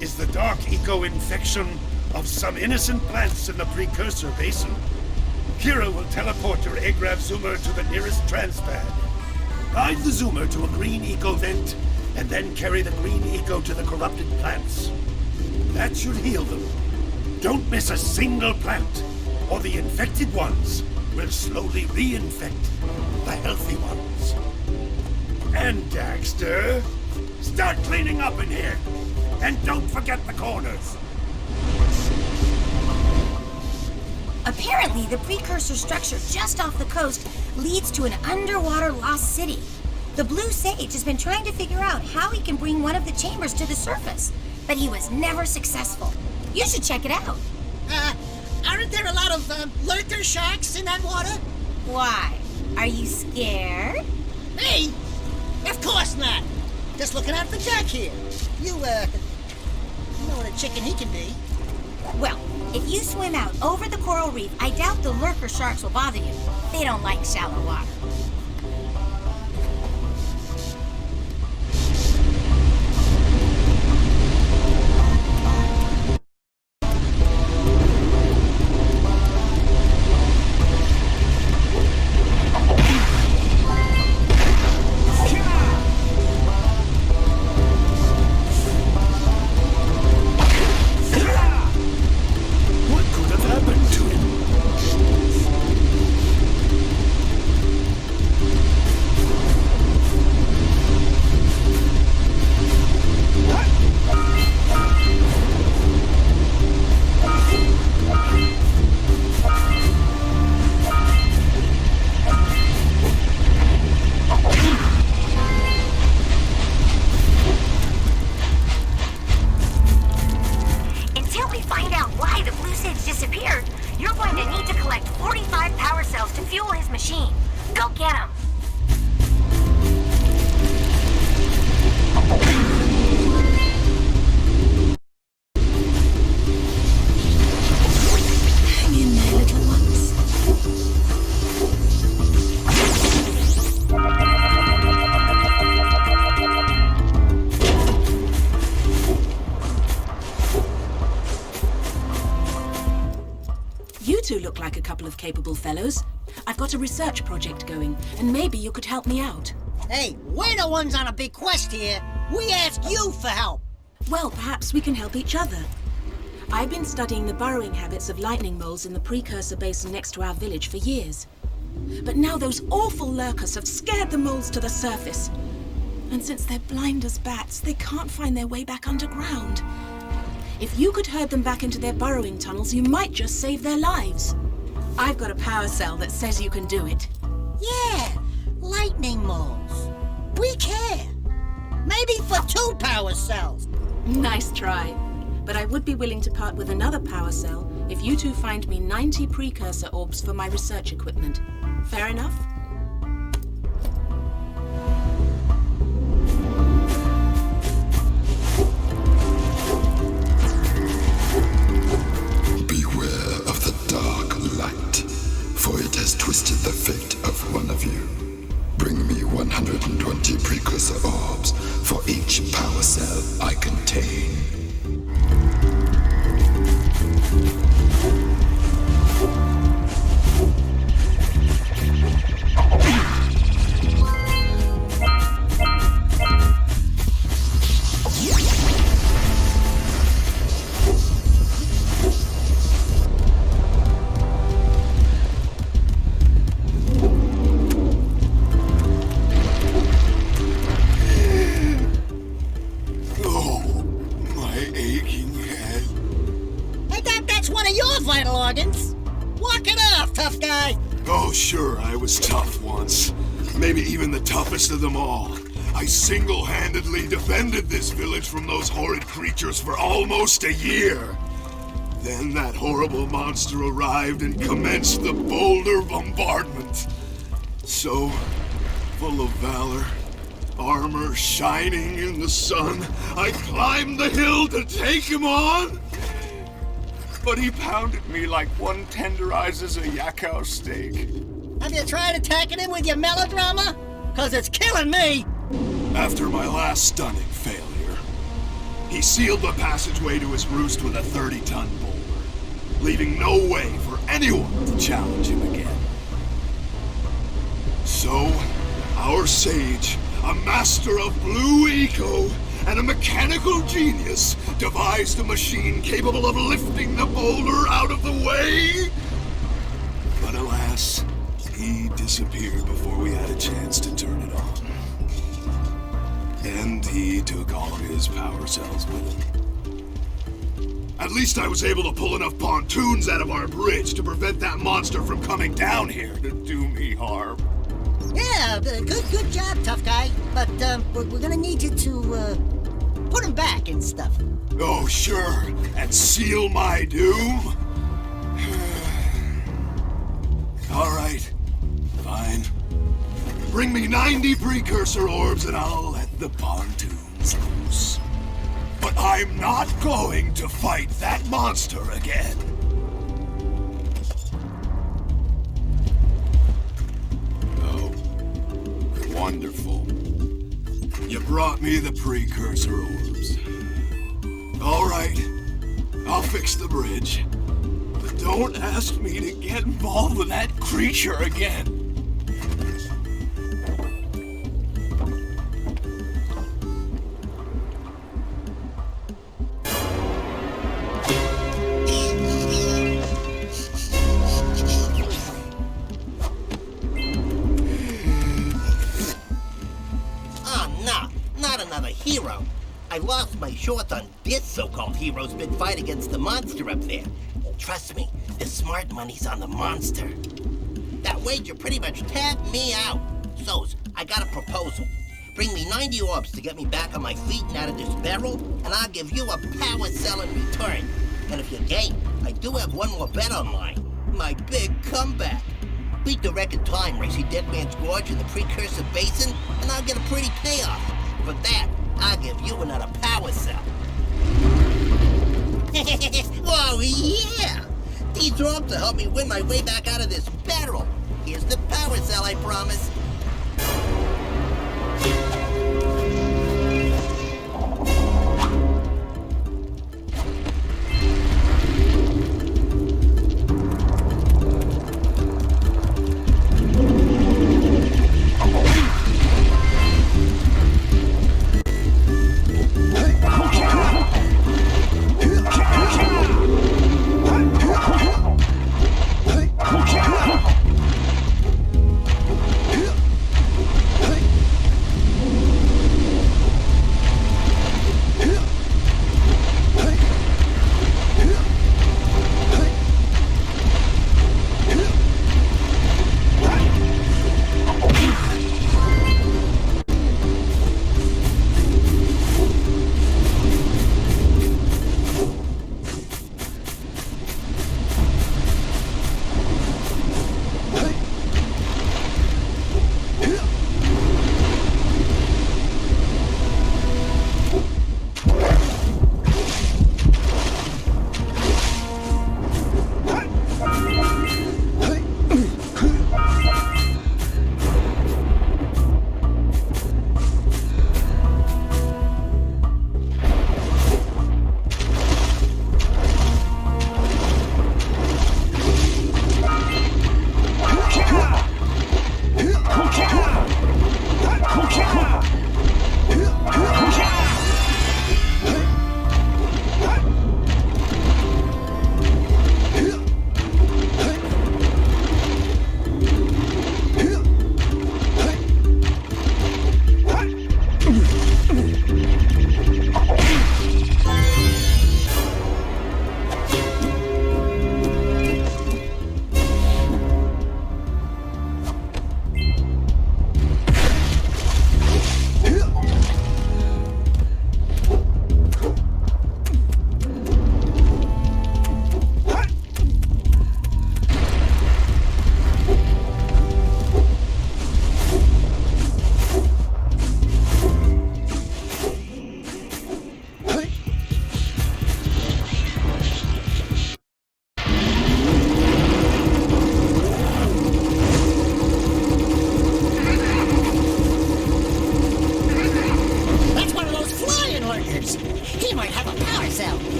is the dark eco-infection of some innocent plants in the Precursor Basin. Kira will teleport your Agrav Zoomer to the nearest transpad. Guide the Zoomer to a green eco vent, and then carry the green eco to the corrupted plants. That should heal them. Don't miss a single plant, or the infected ones will slowly reinfect the healthy ones. And Daxter, start cleaning up in here, and don't forget the corners. Apparently, the precursor structure just off the coast leads to an underwater lost city. The Blue Sage has been trying to figure out how he can bring one of the chambers to the surface, but he was never successful. You should check it out. Aren't there a lot of lurker sharks in that water? Why? Are you scared? Me? Of course not. Just looking out for Jack here. You know what a chicken he can be. Well, if you swim out over the coral reef, I doubt the lurker sharks will bother you. They don't like shallow water. couple of capable fellows. I've got a research project going, and maybe you could help me out. Hey, we're the ones on a big quest here. We ask you for help. Well, perhaps we can help each other. I've been studying the burrowing habits of lightning moles in the Precursor Basin next to our village for years. But now those awful lurkers have scared the moles to the surface. And since they're blind as bats, they can't find their way back underground. If you could herd them back into their burrowing tunnels, you might just save their lives. I've got a power cell that says you can do it. Yeah, lightning moles. We care. Maybe for 2 power cells. Nice try. But I would be willing to part with another power cell if you two find me 90 precursor orbs for my research equipment. Fair enough? Beware of the dark light, for it has twisted the fate of one of you. Bring me 120 precursor orbs for each power cell I contain. Oh, sure, I was tough once. Maybe even the toughest of them all. I single-handedly defended this village from those horrid creatures for almost a year. Then that horrible monster arrived and commenced the boulder bombardment. So, full of valor, armor shining in the sun, I climbed the hill to take him on. But he pounded me like one tenderizes a yakao steak. Have you tried attacking him with your melodrama? 'Cause it's killing me! After my last stunning failure, he sealed the passageway to his roost with a 30-ton boulder, leaving no way for anyone to challenge him again. So, our sage, a master of blue eco, and a mechanical genius devised a machine capable of lifting the boulder out of the way. But alas, he disappeared before we had a chance to turn it on. And he took all of his power cells with him. At least I was able to pull enough pontoons out of our bridge to prevent that monster from coming down here to do me harm. Yeah, good job, tough guy. But we're gonna need you to put him back and stuff. Oh, sure. And seal my doom? All right. Fine. Bring me 90 precursor orbs and I'll let the pontoons loose. But I'm not going to fight that monster again. Oh, wonderful. You brought me the precursor orbs. All right, I'll fix the bridge. But don't ask me to get involved with that creature again. Hero. I lost my shorts on this so-called hero's big fight against the monster up there. Trust me, the smart money's on the monster. That wager pretty much tapped me out. So's, I got a proposal. Bring me 90 orbs to get me back on my feet and out of this barrel, and I'll give you a power cell in return. And if you're game, I do have one more bet on mine. My big comeback. Beat the record time racing Dead Man's Gorge in the Precursor Basin, and I'll get a pretty payoff. For that, I'll give you another power cell. Oh, yeah! These orbs will help me win my way back out of this barrel. Here's the power cell, I promise.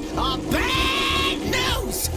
news! Bad news!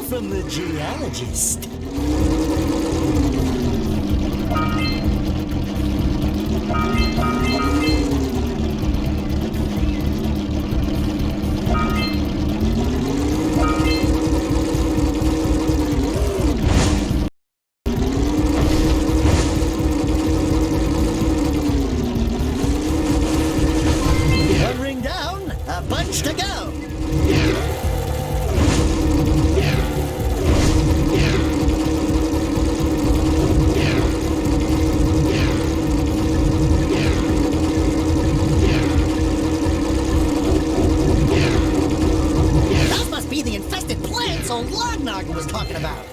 From the geologist. Hovering down, a bunch to go. Was talking about.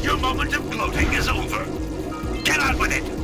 Your moment of gloating is over. Get on with it!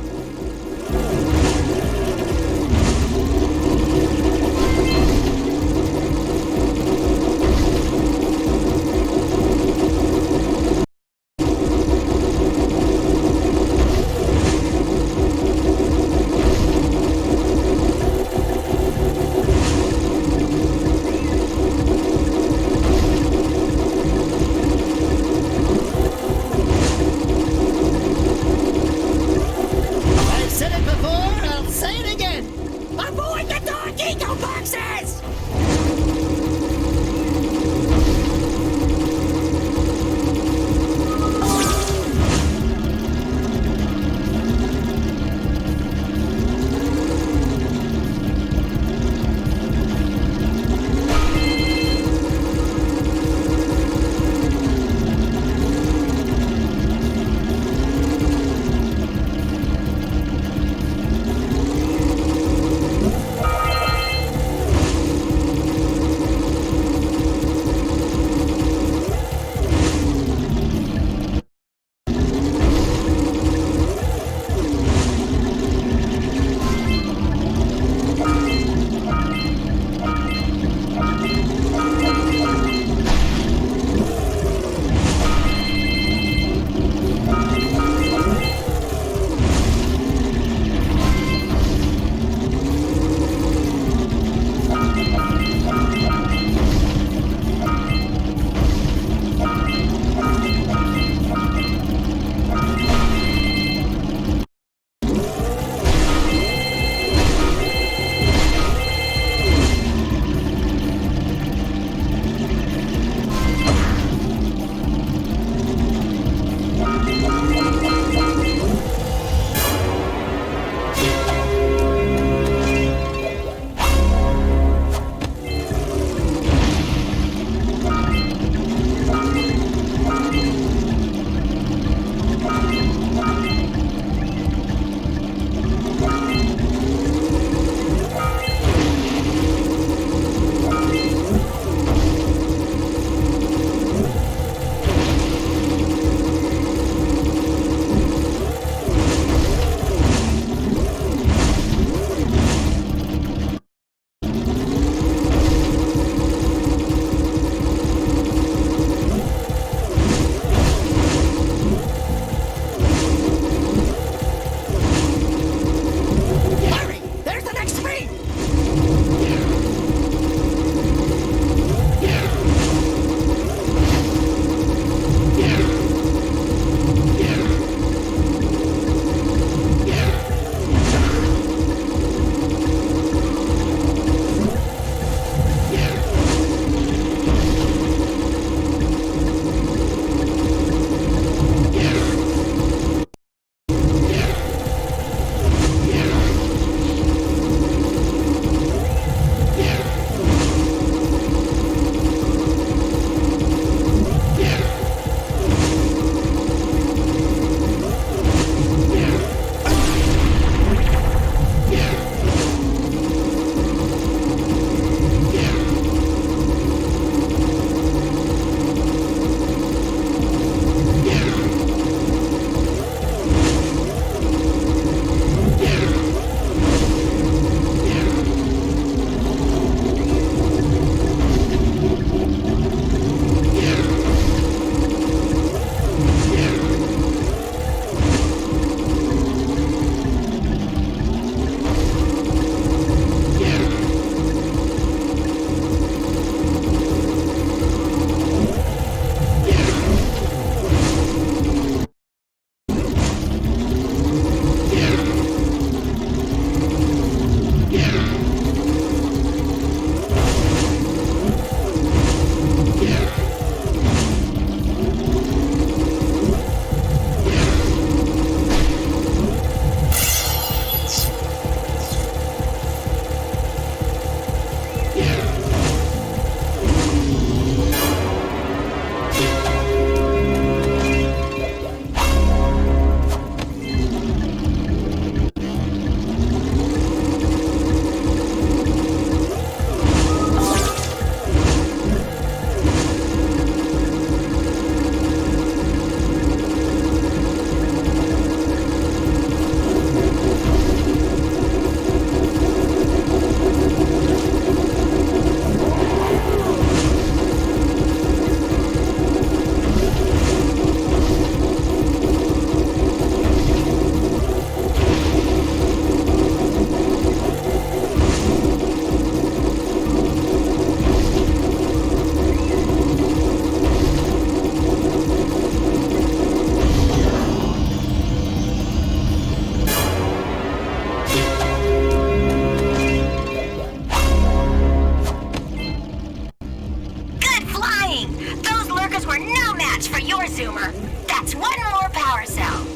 consumer. That's one more power cell.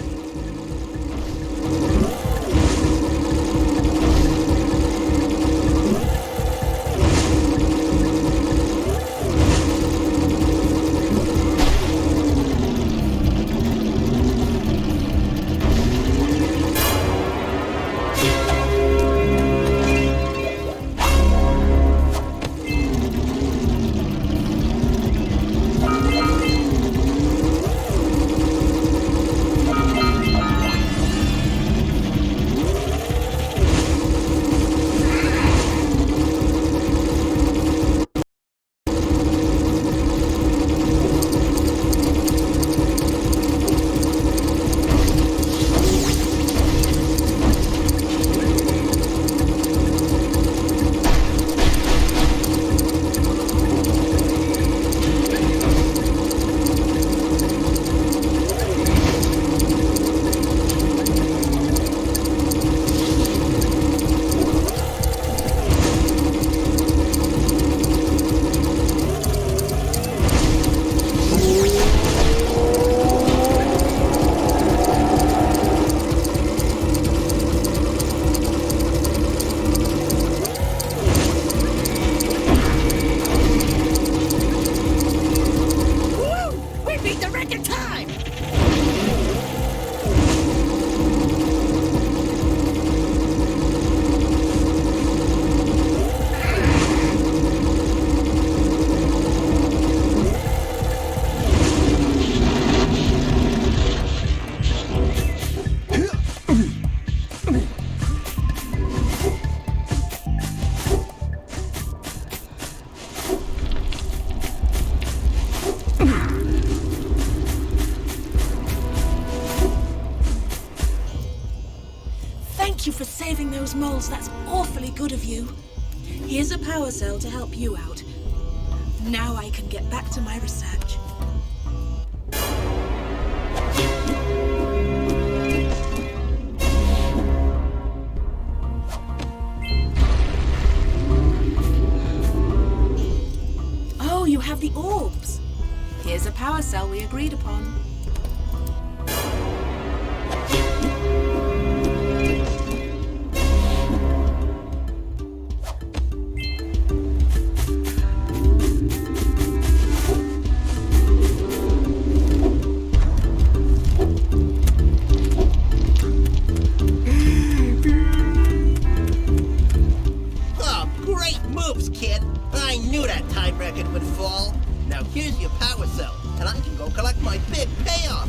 Thank you for saving those moles. That's awfully good of you. Here's a power cell to help you out. Now I can get back to my research. Oh, you have the orbs. Here's a power cell we agreed upon. Here's your power cell, and I can go collect my big payoff.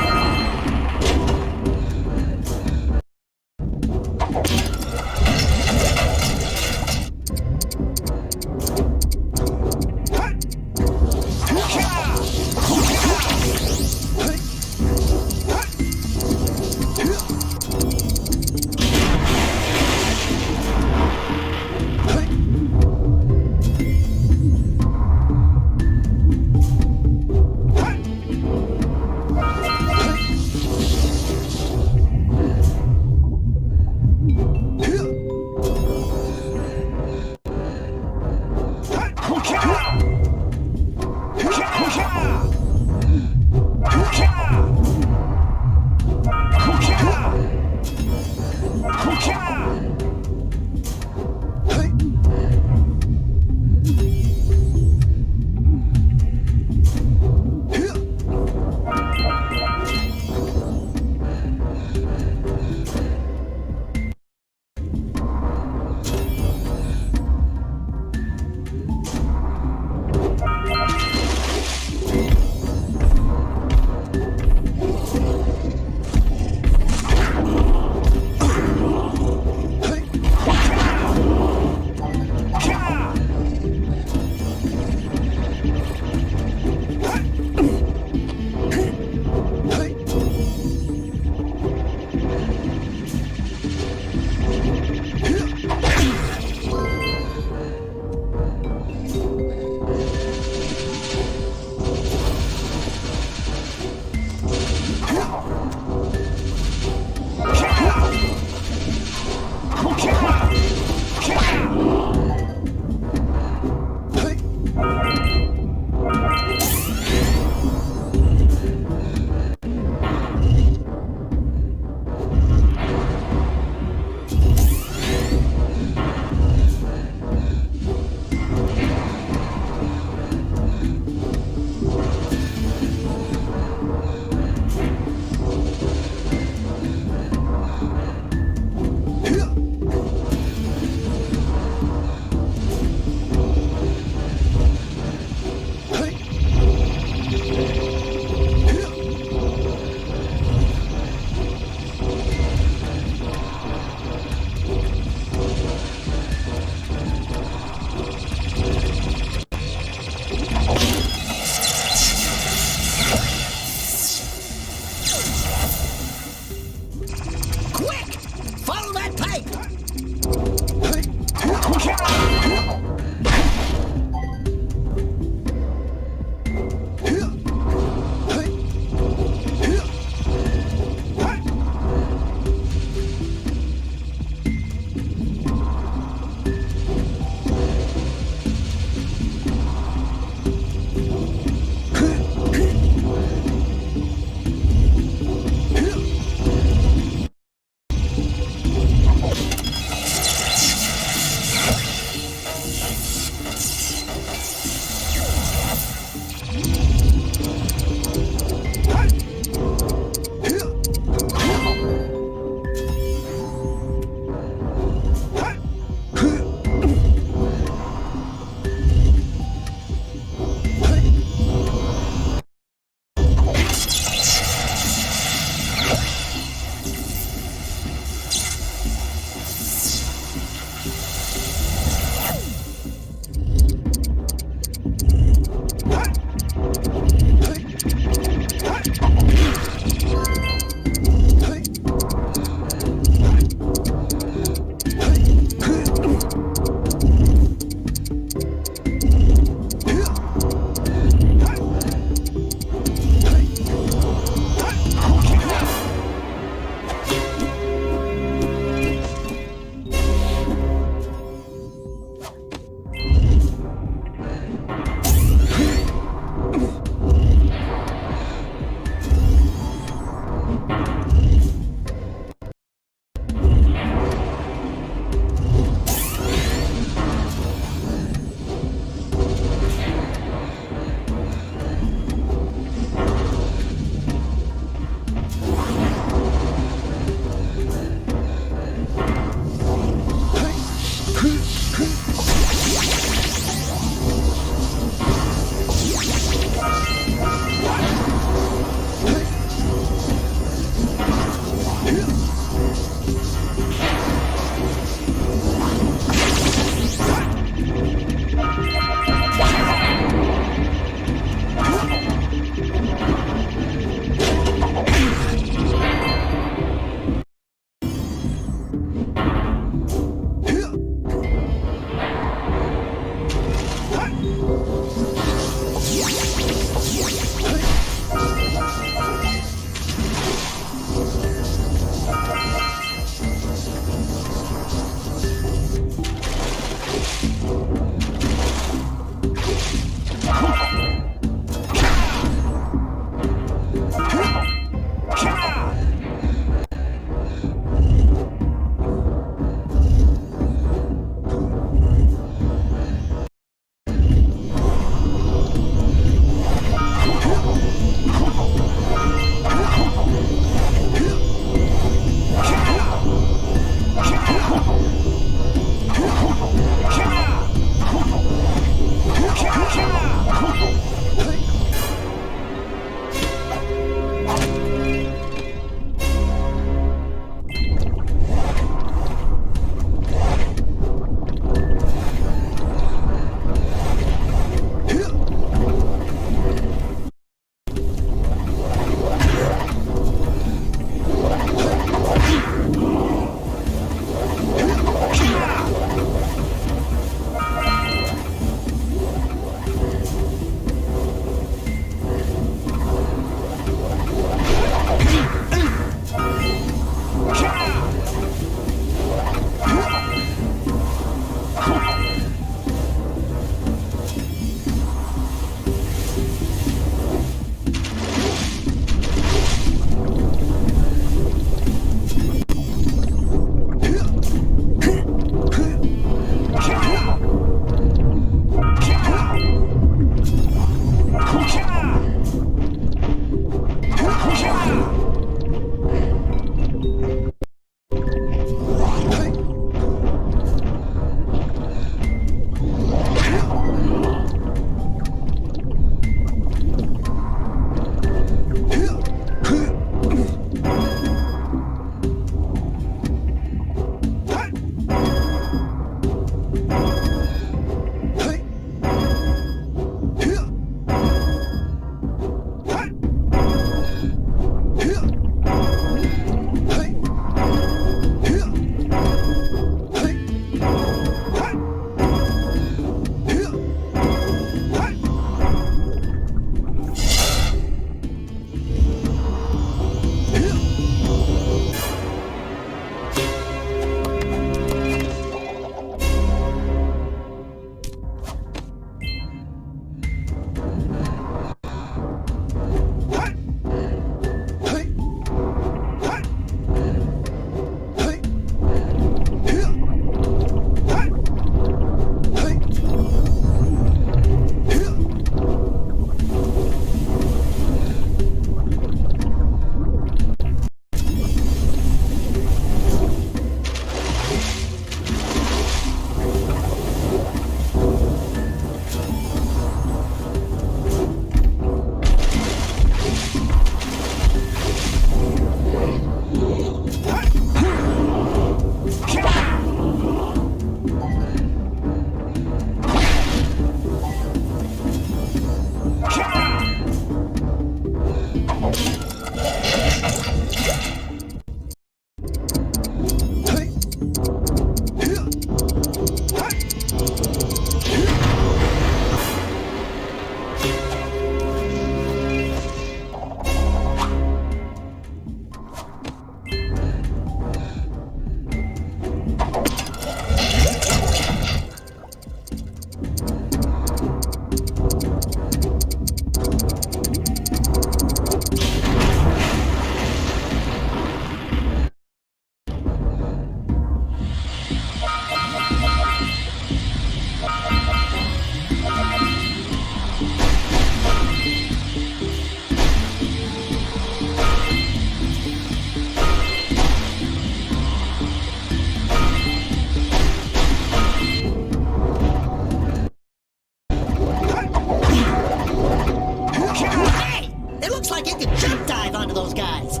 of those guys.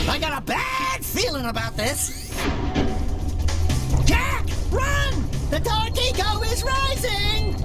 I got a bad feeling about this. Jack, run! The dark eco is rising!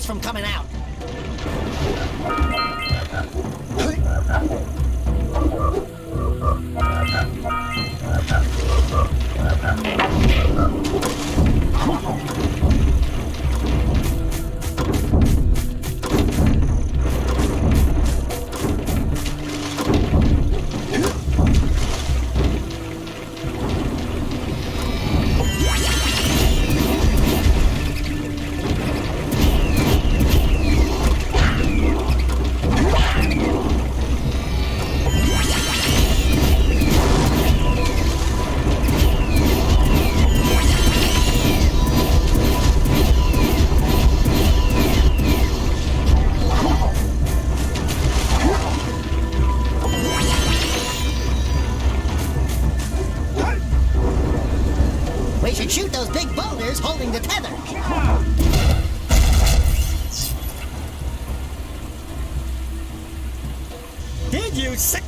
from coming out. We should shoot those big boulders holding the tether. Did you sick?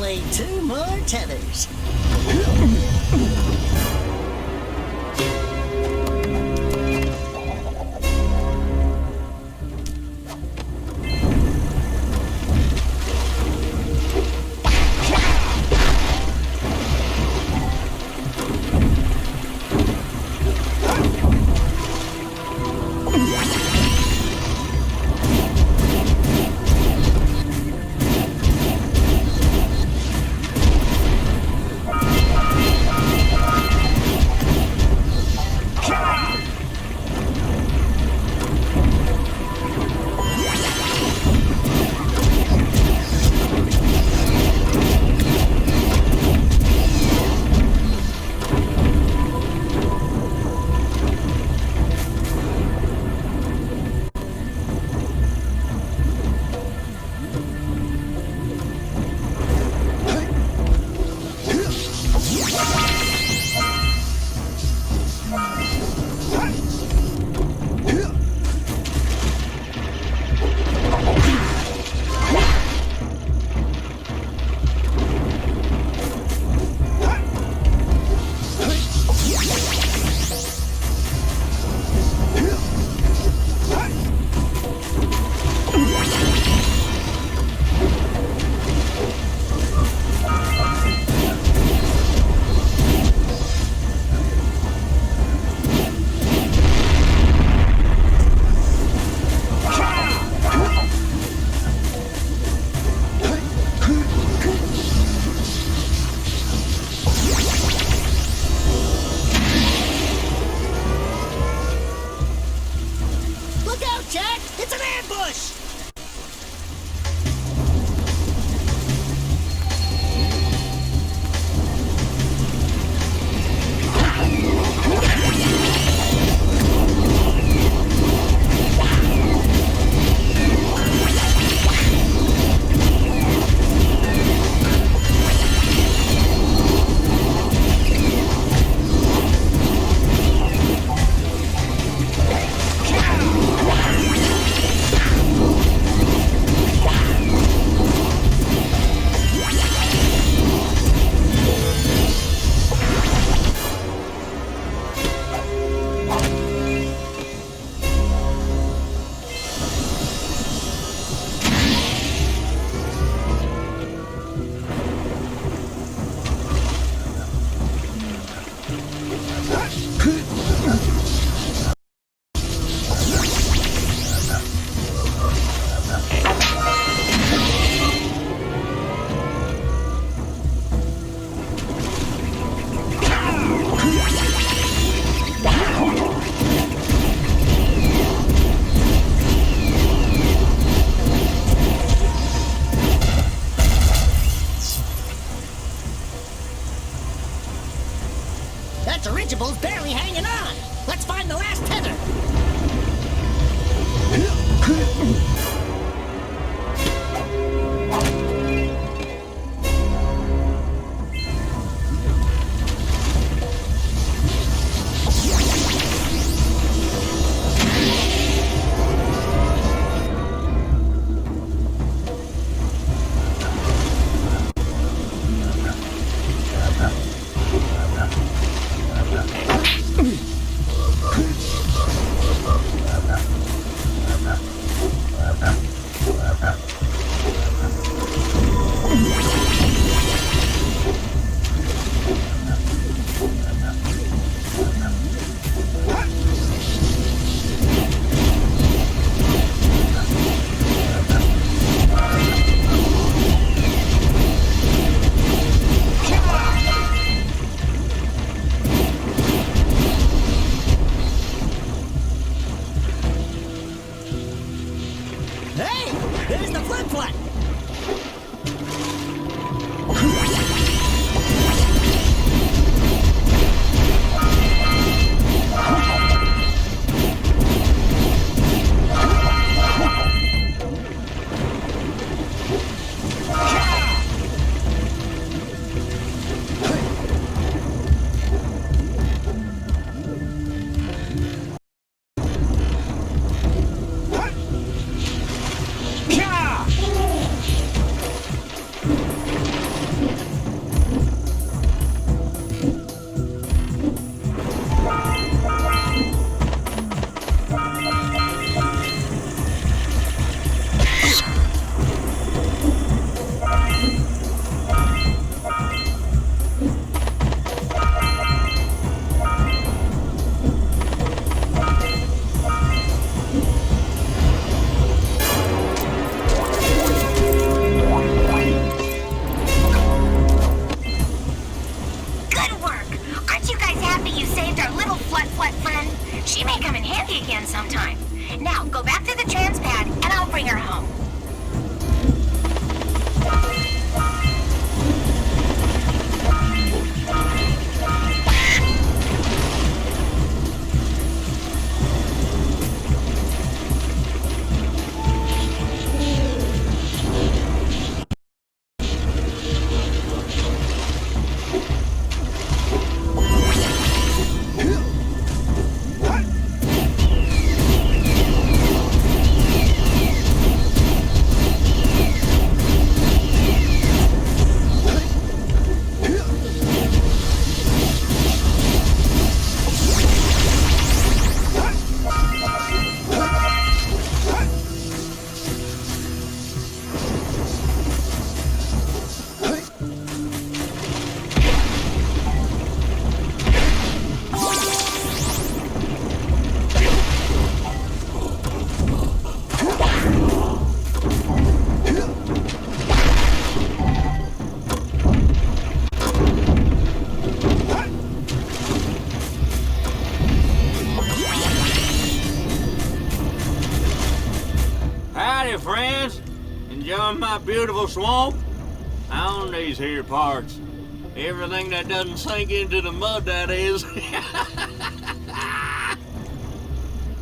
Only 2 more tethers. That dirigible's barely hanging on. Let's find the last tether. my beautiful swamp? I own these here parts. Everything that doesn't sink into the mud, that is.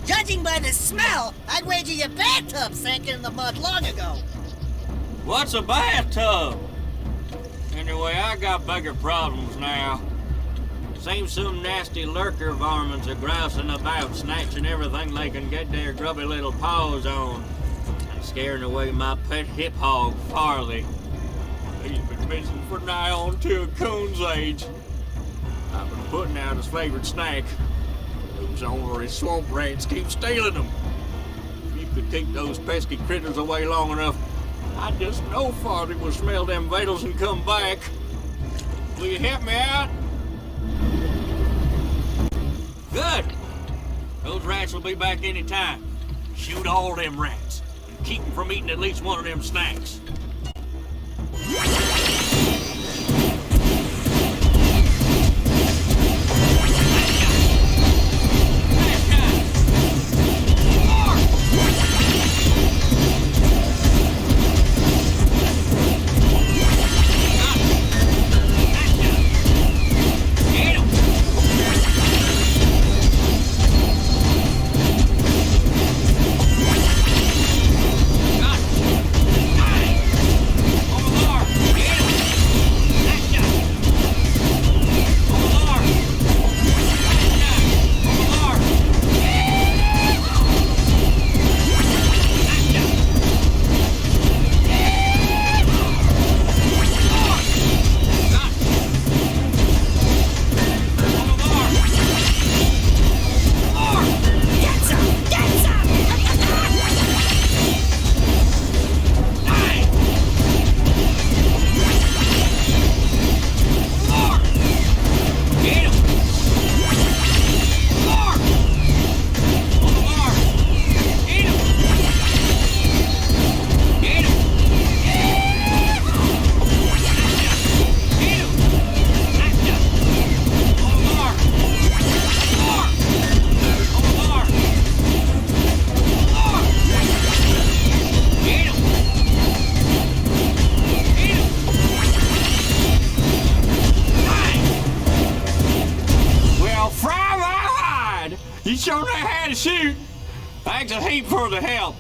Judging by the smell, I'd wager your bathtub sank in the mud long ago. What's a bathtub? Anyway, I got bigger problems now. Seems some nasty lurker varmints are grousing about, snatching everything they can get their grubby little paws on, and scaring away my pet hip hog, Farley. He's been missing for nigh on to a coon's age. I've been putting out his favorite snack. Those ornery swamp rats keep stealing them. If you could keep those pesky critters away long enough, I just know Farley will smell them vitals and come back. Will you help me out? Good. Those rats will be back any time. Shoot all them rats and keep them from eating at least one of them snacks. Sure know how to shoot. Thanks a heap for the help.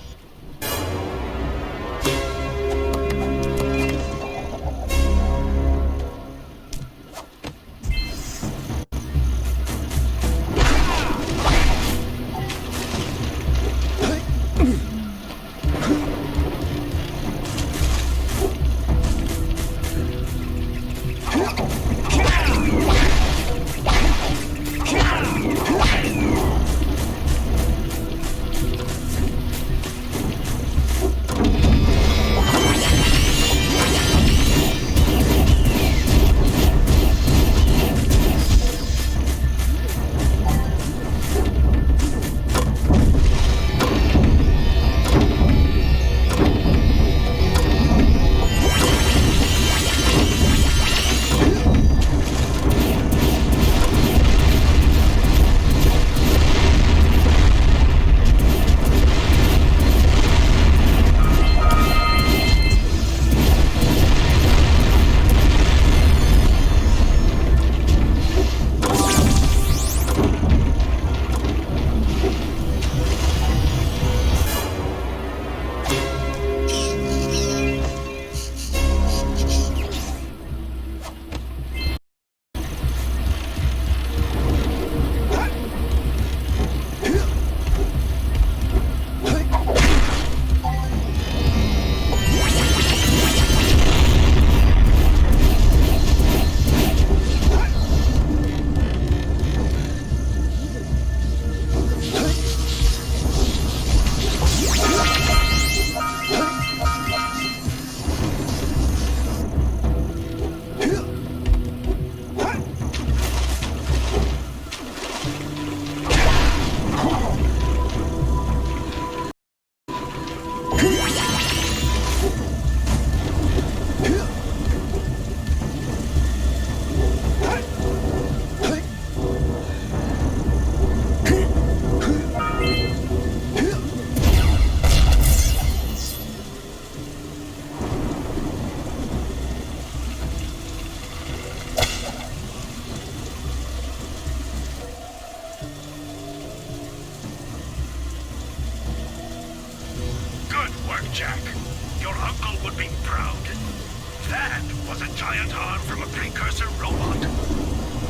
That was a giant arm from a precursor robot.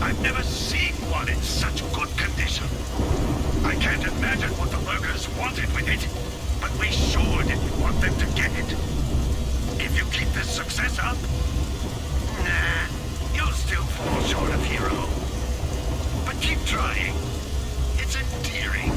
I've never seen one in such good condition. I can't imagine what the lurkers wanted with it, but we sure didn't want them to get it. If you keep this success up, nah, you'll still fall short of hero. But keep trying. It's endearing.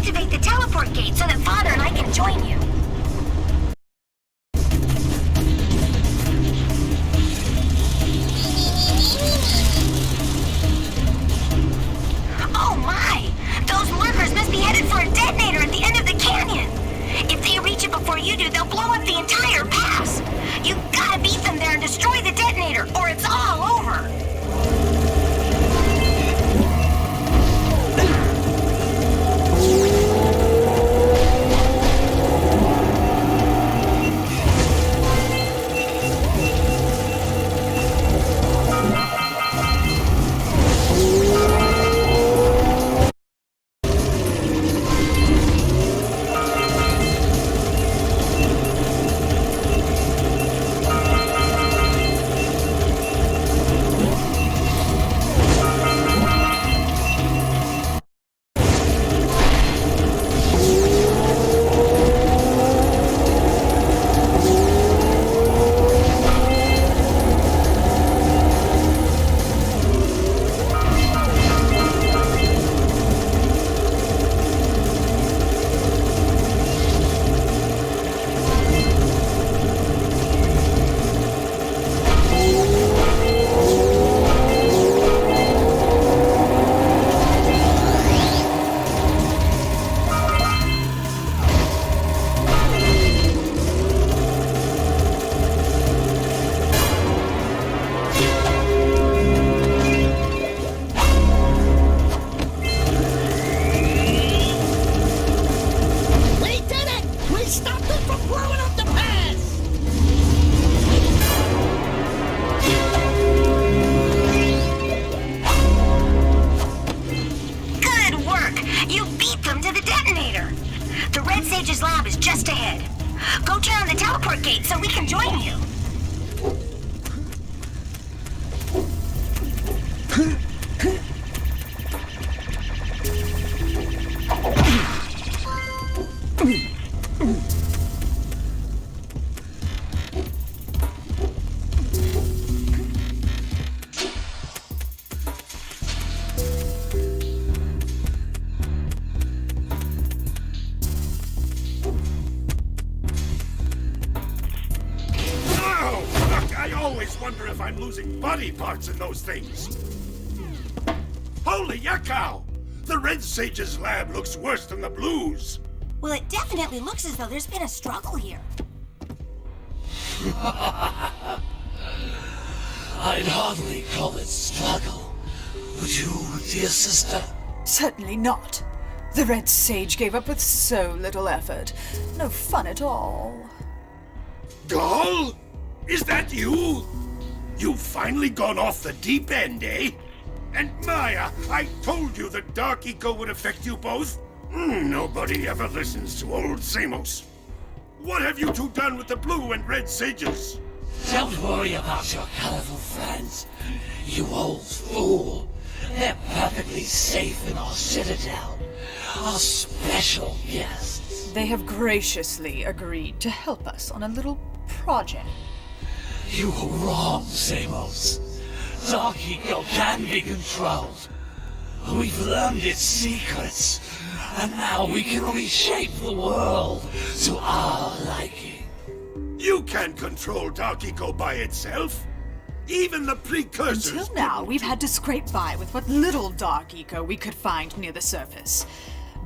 activate the teleport gate so that Father and I can join you. Oh my! Those lurkers must be headed for a detonator at the end of the canyon! If they reach it before you do, they'll blow up the entire pass! You gotta beat them there and destroy the detonator, or it's all over! Parts in those things. Holy yakkow! The Red Sage's lab looks worse than the Blues. Well, it definitely looks as though there's been a struggle here. I'd hardly call it struggle. Would you, dear sister? Certainly not. The Red Sage gave up with so little effort. No fun at all. Gall? Is that you? You've finally gone off the deep end, eh? And Maia, I told you that Dark Eco would affect you both. Nobody ever listens to old Samos. What have you two done with the Blue and Red Sages? Don't worry about your colorful friends, you old fool. They're perfectly safe in our Citadel. Our special guests. They have graciously agreed to help us on a little project. You were wrong, Samos. Dark Eco can be controlled. We've learned its secrets, and now we can reshape the world to our liking. You can't control Dark Eco by itself. Even the Precursors... Until now, we've had to scrape by with what little Dark Eco we could find near the surface.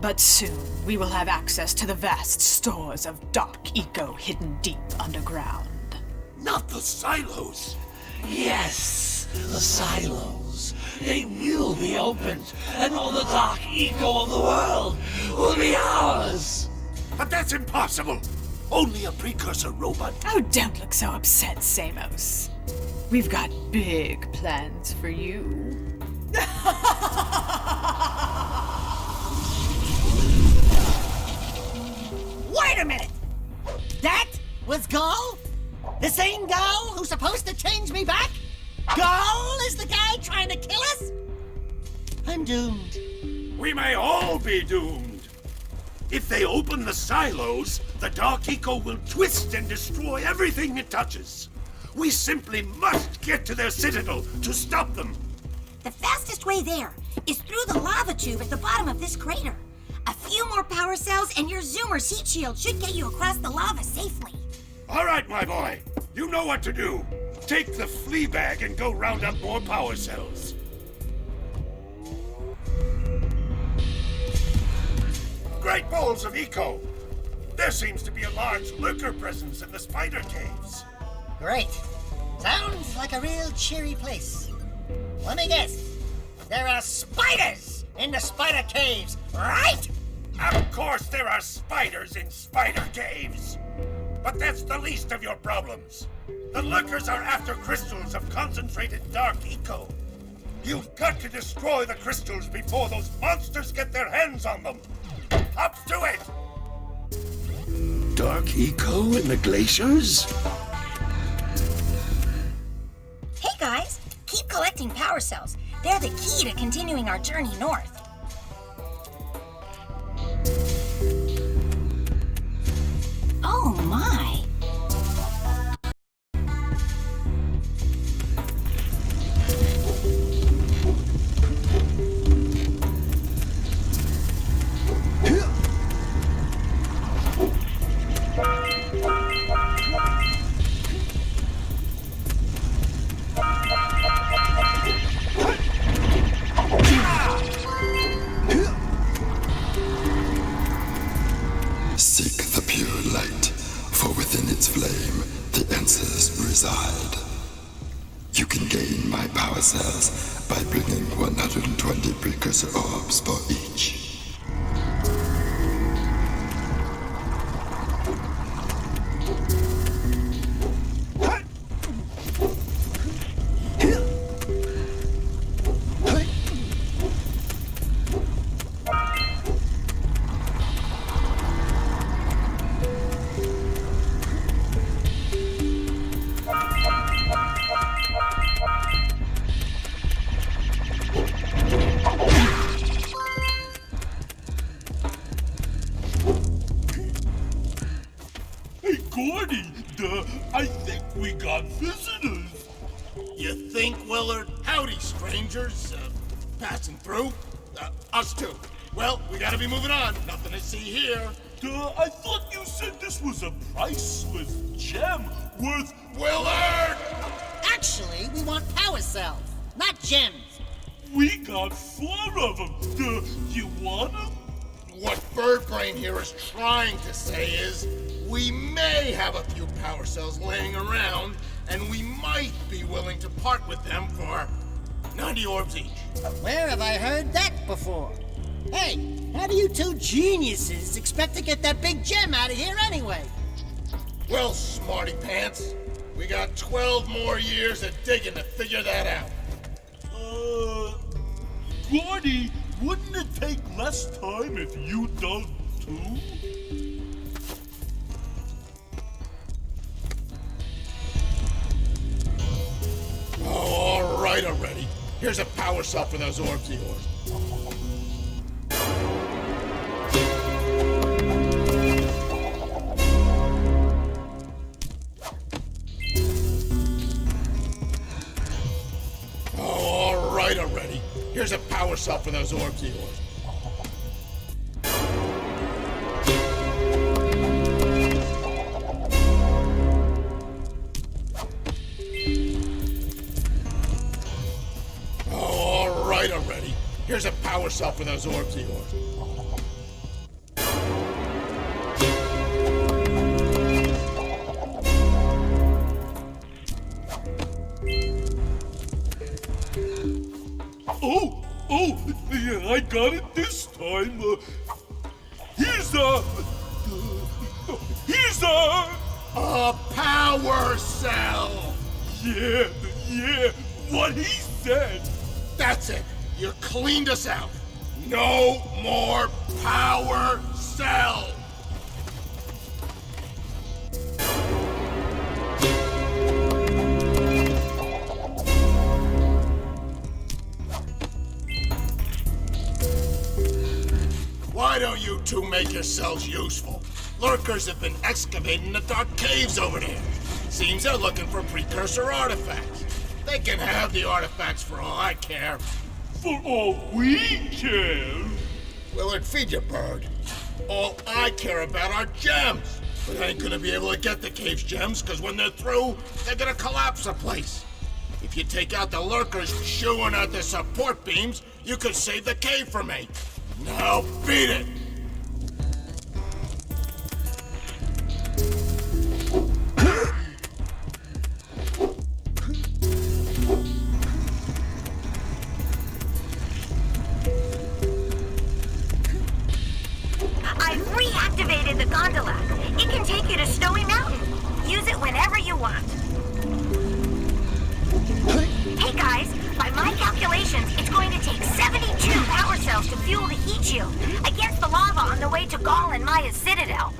But soon, we will have access to the vast stores of Dark Eco hidden deep underground. Not the silos! Yes, the silos. They will be opened, and all the Dark Eco of the world will be ours! But that's impossible! Only a Precursor robot... Oh, don't look so upset, Samos. We've got big plans for you. Wait a minute! That was Gall? The same Gall who's supposed to change me back? Gall is the guy trying to kill us? I'm doomed. We may all be doomed. If they open the silos, the Dark Eco will twist and destroy everything it touches. We simply must get to their Citadel to stop them. The fastest way there is through the lava tube at the bottom of this crater. A few more power cells and your Zoomer's heat shield should get you across the lava safely. All right, my boy. You know what to do. Take the flea bag and go round up more power cells. Great balls of eco! There seems to be a large lurker presence in the spider caves. Great. Sounds like a real cheery place. Let me guess. There are spiders in the spider caves, right? Of course there are spiders in spider caves. But that's the least of your problems. The lurkers are after crystals of concentrated dark eco. You've got to destroy the crystals before those monsters get their hands on them. Up to it! Dark eco in the glaciers? Hey guys, keep collecting power cells. They're the key to continuing our journey north. Oh my! Seek the pure light, for within its flame the answers reside. You can gain my power cells by bringing 120 precursor orbs for each. I think we got visitors. You think, Willard? Howdy, strangers. Passing through? Us too. Well, we gotta be moving on. Nothing to see here. I thought you said this was a priceless gem worth... Willard! Actually, we want power cells, not gems. We got 4 of them. You want them? What Birdbrain here is trying to say is, we may have a few power cells laying around, and we might be willing to part with them for 90 orbs each. Where have I heard that before? Hey, how do you two geniuses expect to get that big gem out of here anyway? Well, smarty pants, we got 12 more years of digging to figure that out. Gordy, wouldn't it take less time if you dug too? Oh, all right already. Here's a power cell for those orbs of yours. Oh, all right already. Here's a power cell for those orbs of yours. Already. Here's a power cell for those orbs of yours. Yeah, I got it this time. Here's a power cell. Yeah, what he said. That's it. You cleaned us out. No more power cell. Why don't you two make yourselves useful? Lurkers have been excavating the dark caves over there. Seems they're looking for precursor artifacts. They can have the artifacts for all I care. For all we care. Willard, feed your bird. All I care about are gems. But I ain't gonna be able to get the cave's gems, because when they're through, they're gonna collapse the place. If you take out the lurkers shooing at the support beams, you could save the cave for me. Now beat it! I've reactivated the gondola. It can take you to Snowy Mountain. Use it whenever you want. Hey guys, by my calculations, it's going to take 72 power cells to fuel the heat shield against the lava on the way to Gaul and Maia's Citadel.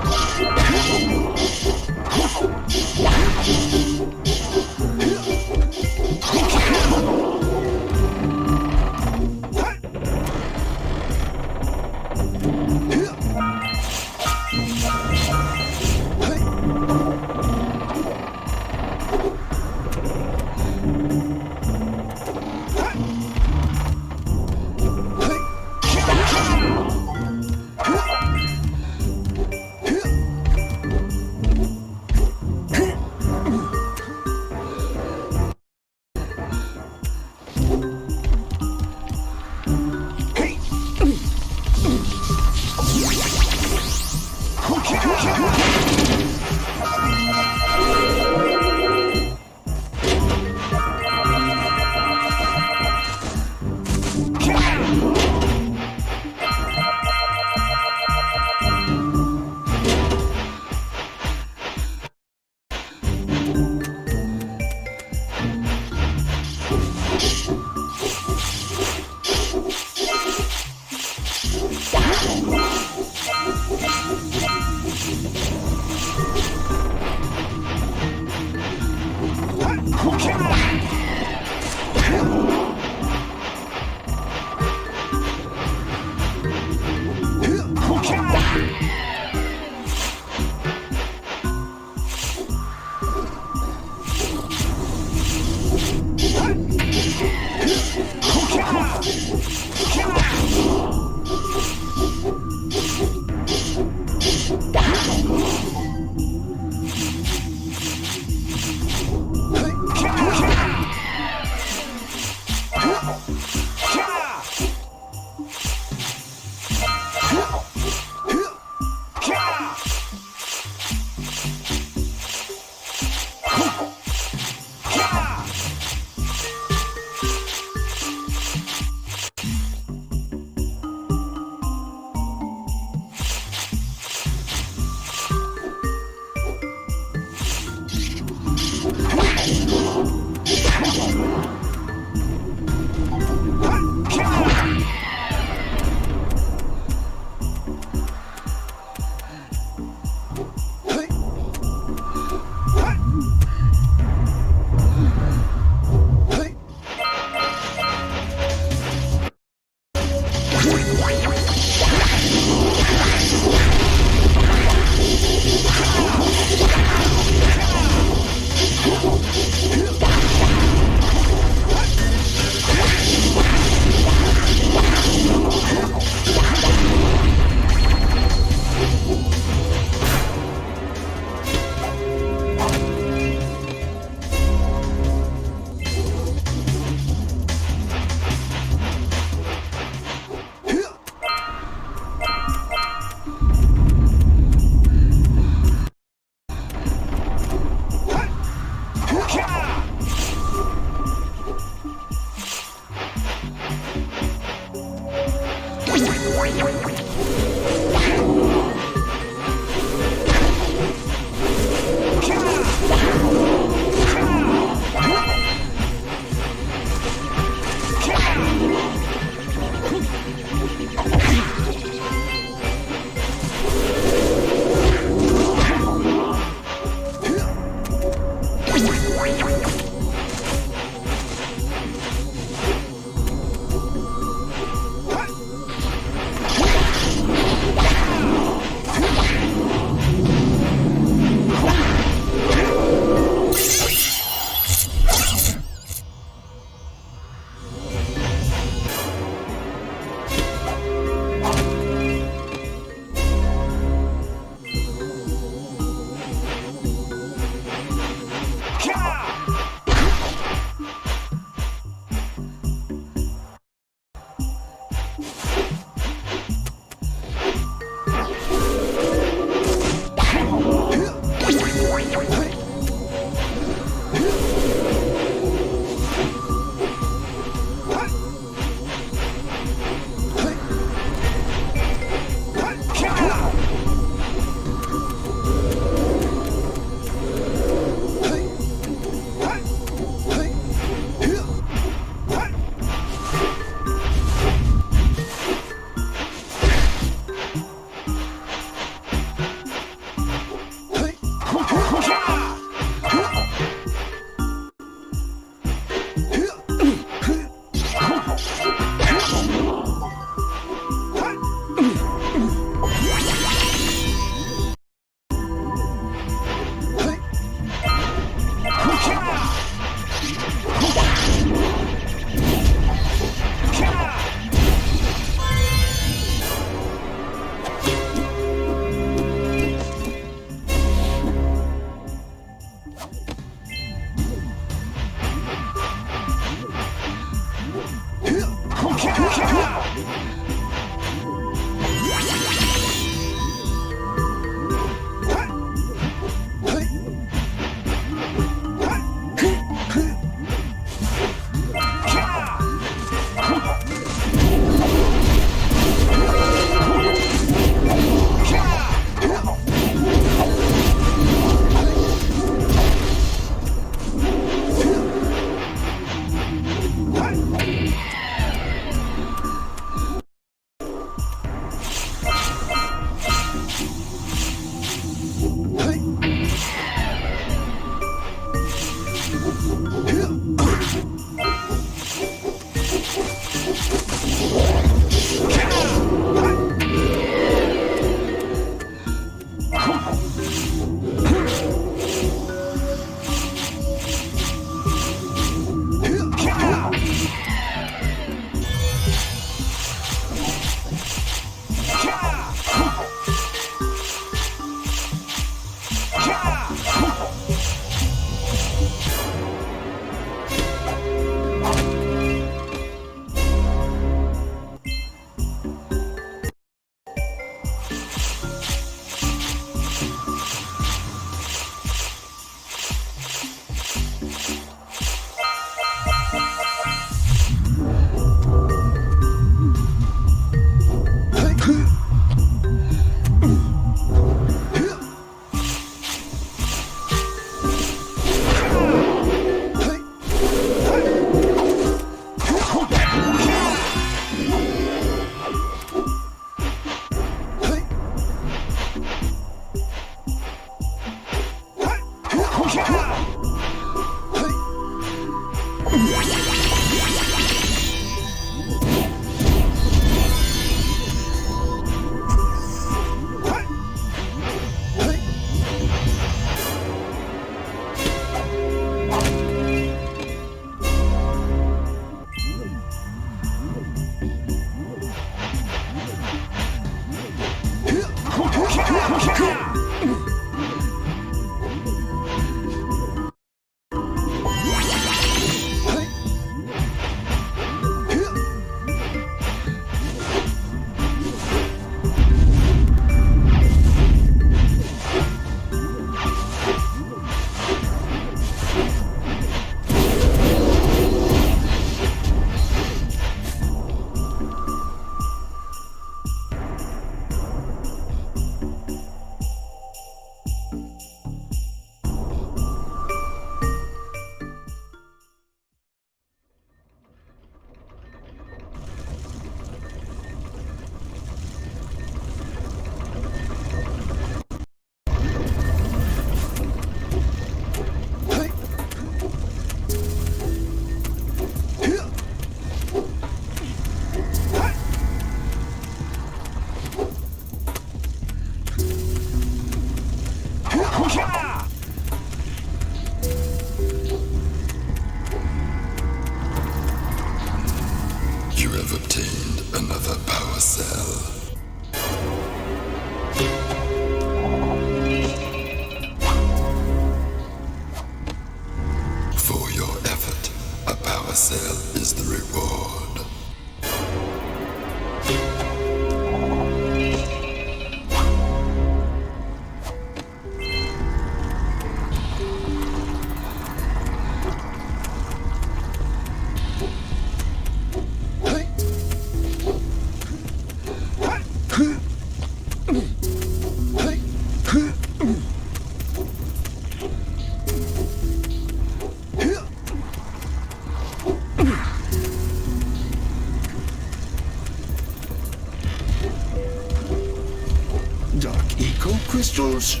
Dark eco crystals?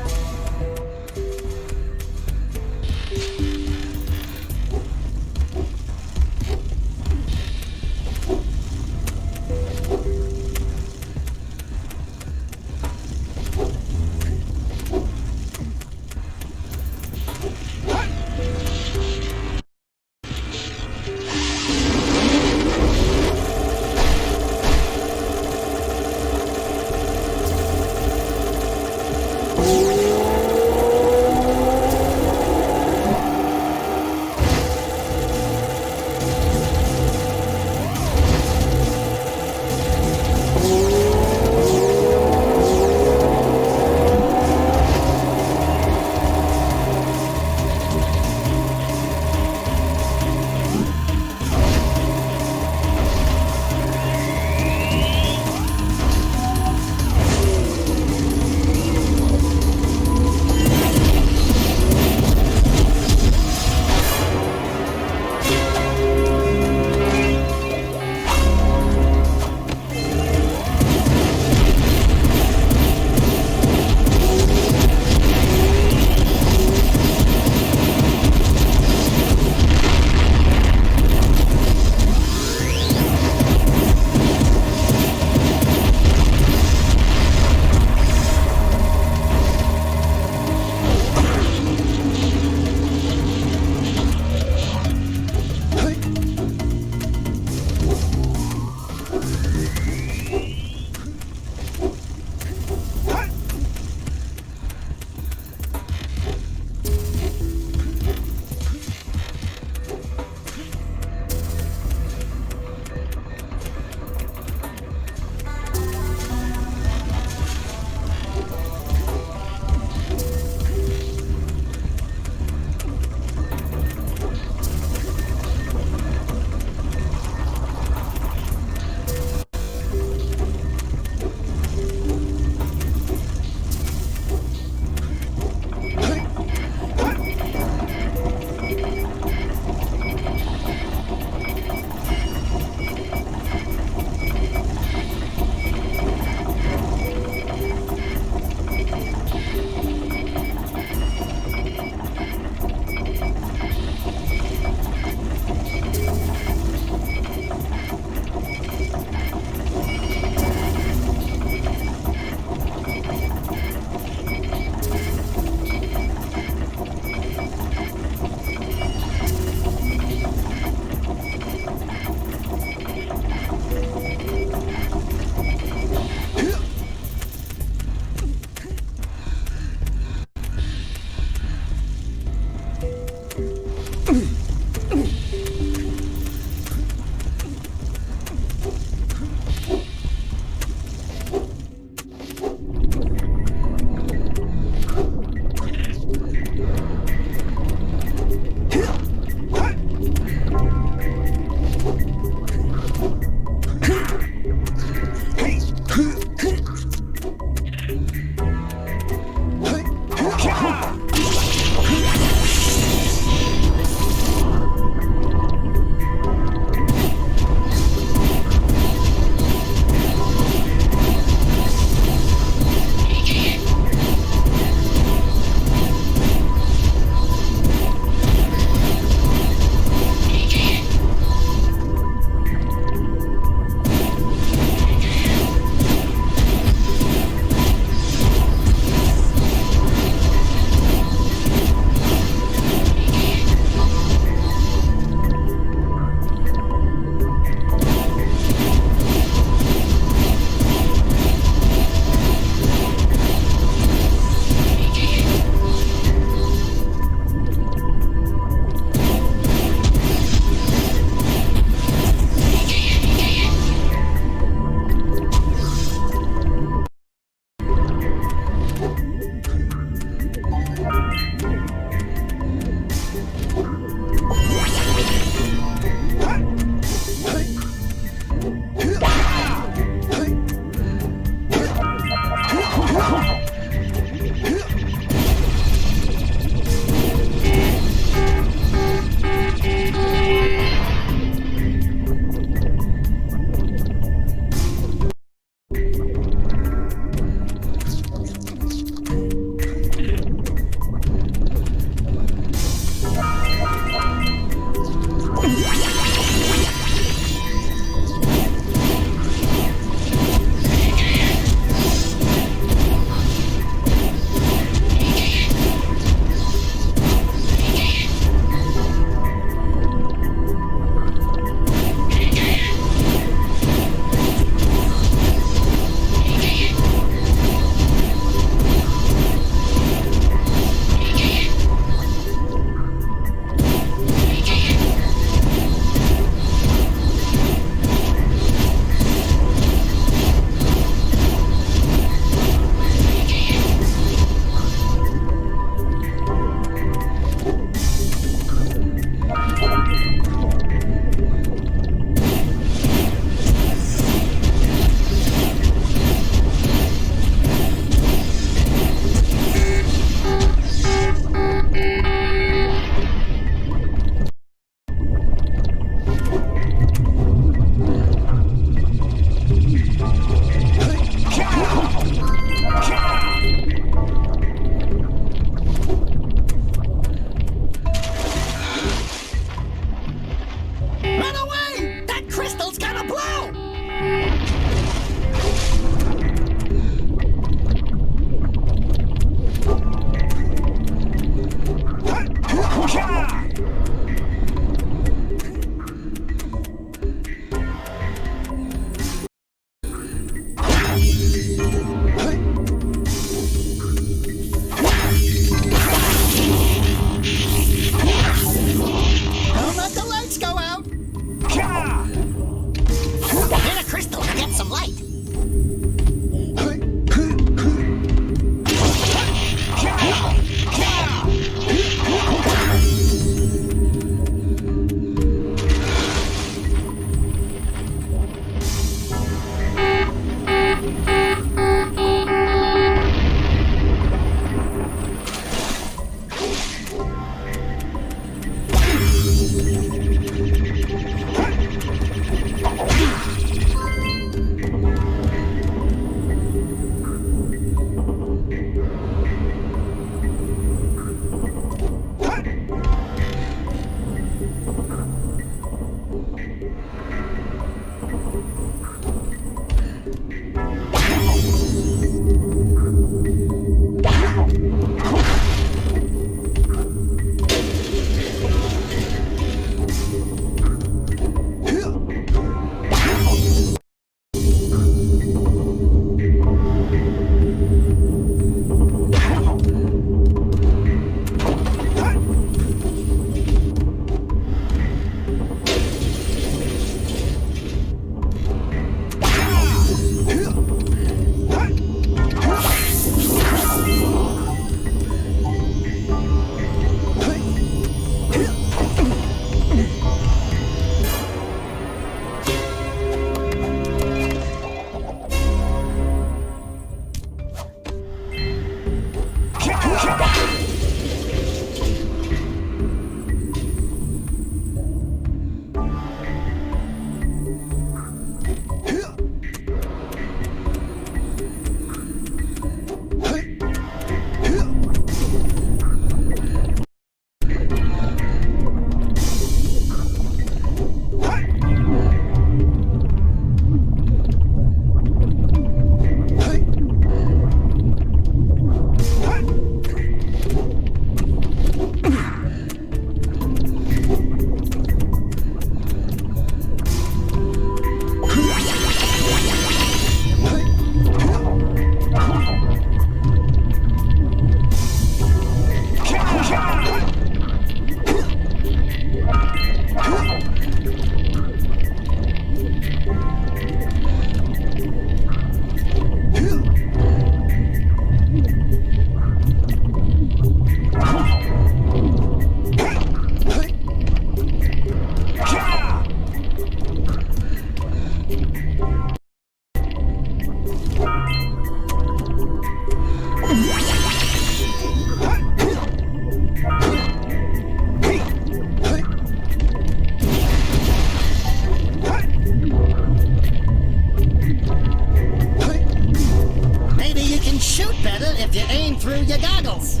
better if you aim through your goggles.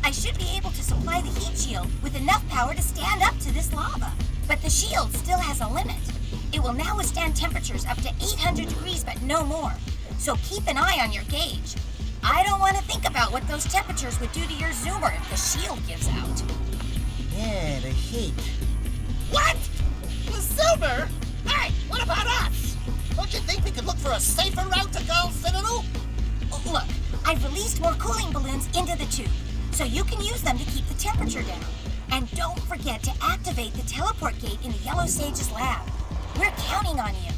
I should be able to supply the heat shield with enough power to stand up to this lava. But the shield still has a limit. It will now withstand temperatures up to 800 degrees, but no more. So keep an eye on your gauge. I don't want to think about what those temperatures would do to your zoomer if the shield gives out. Yeah, the heat. What? The silver? Hey, what about us? Don't you think we could look for a safer route to Gull Citadel? Look, I've released more cooling balloons into the tube, so you can use them to keep the temperature down. And don't forget to activate the teleport gate in the Yellow Sage's lab. We're counting on you.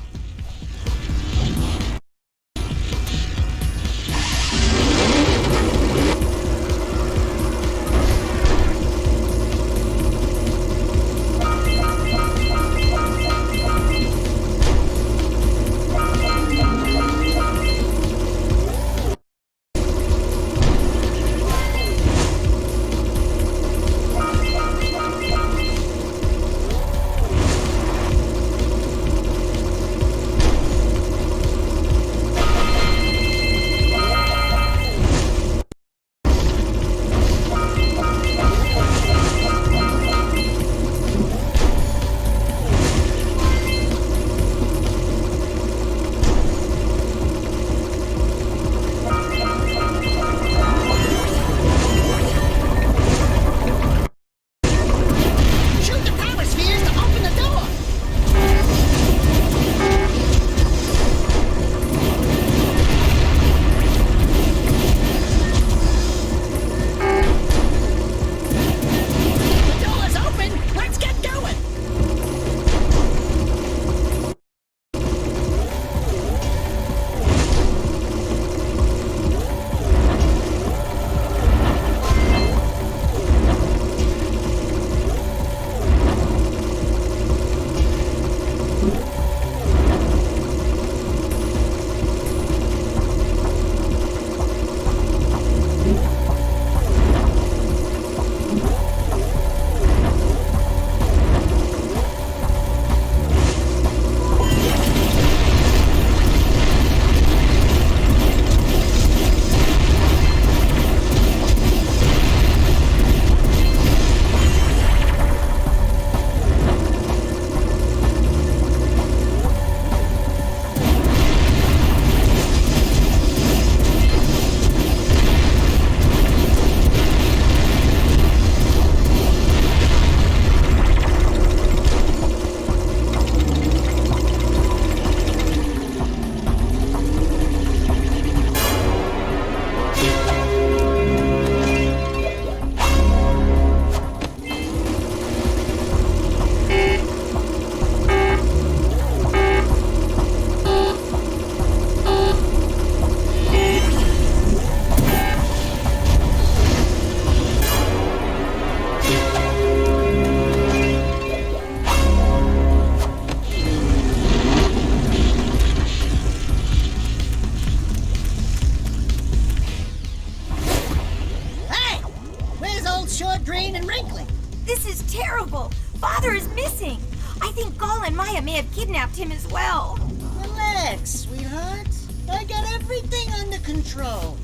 have kidnapped him as well. Relax, sweetheart. I got everything under control.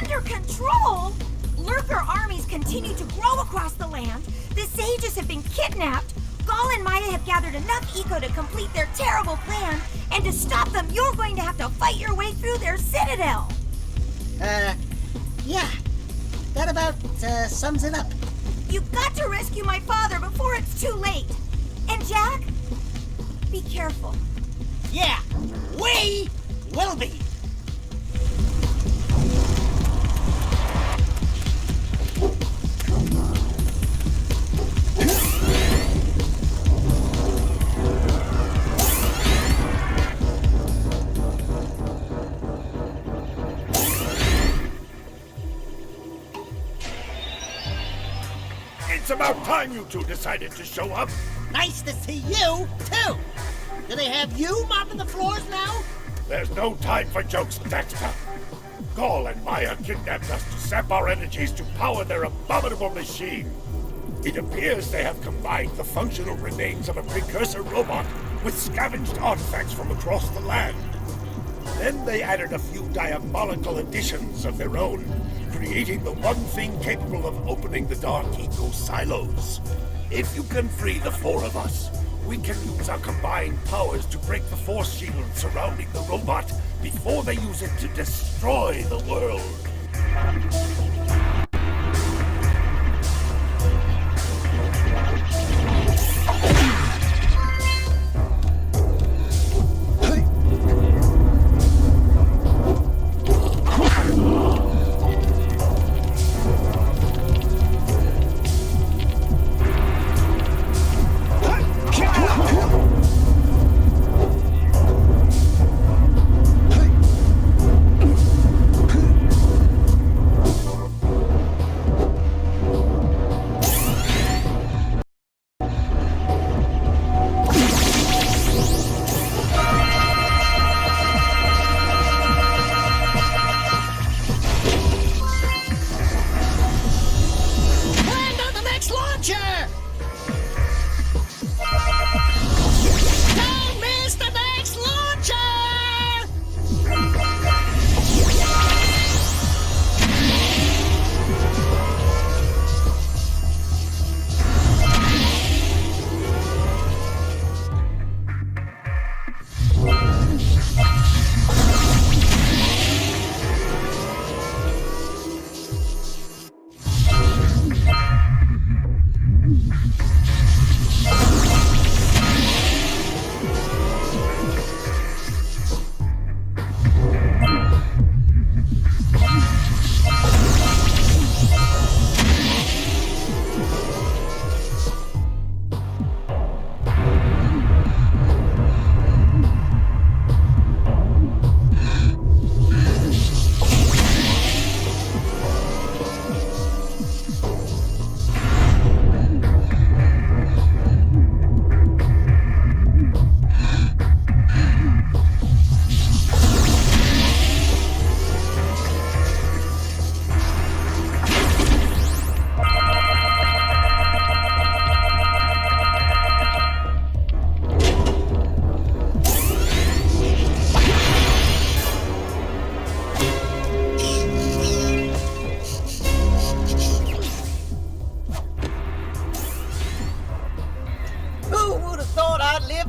Under control? Lurker armies continue to grow across the land. The sages have been kidnapped. Gaul and Maia have gathered enough eco to complete their terrible plan. And to stop them, you're going to have to fight your way through their citadel. Yeah. That about sums it up. You've got to rescue my father before it's too late. And Jack, be careful. Yeah, we will be. It's about time you two decided to show up. Nice to see you, too. Do they have you mopping the floors now? There's no time for jokes, Daxter. Gaul and Maia kidnapped us to sap our energies to power their abominable machine. It appears they have combined the functional remains of a precursor robot with scavenged artifacts from across the land. Then they added a few diabolical additions of their own, creating the one thing capable of opening the Dark Eco silos. If you can free the four of us, we can use our combined powers to break the force shield surrounding the robot before they use it to destroy the world.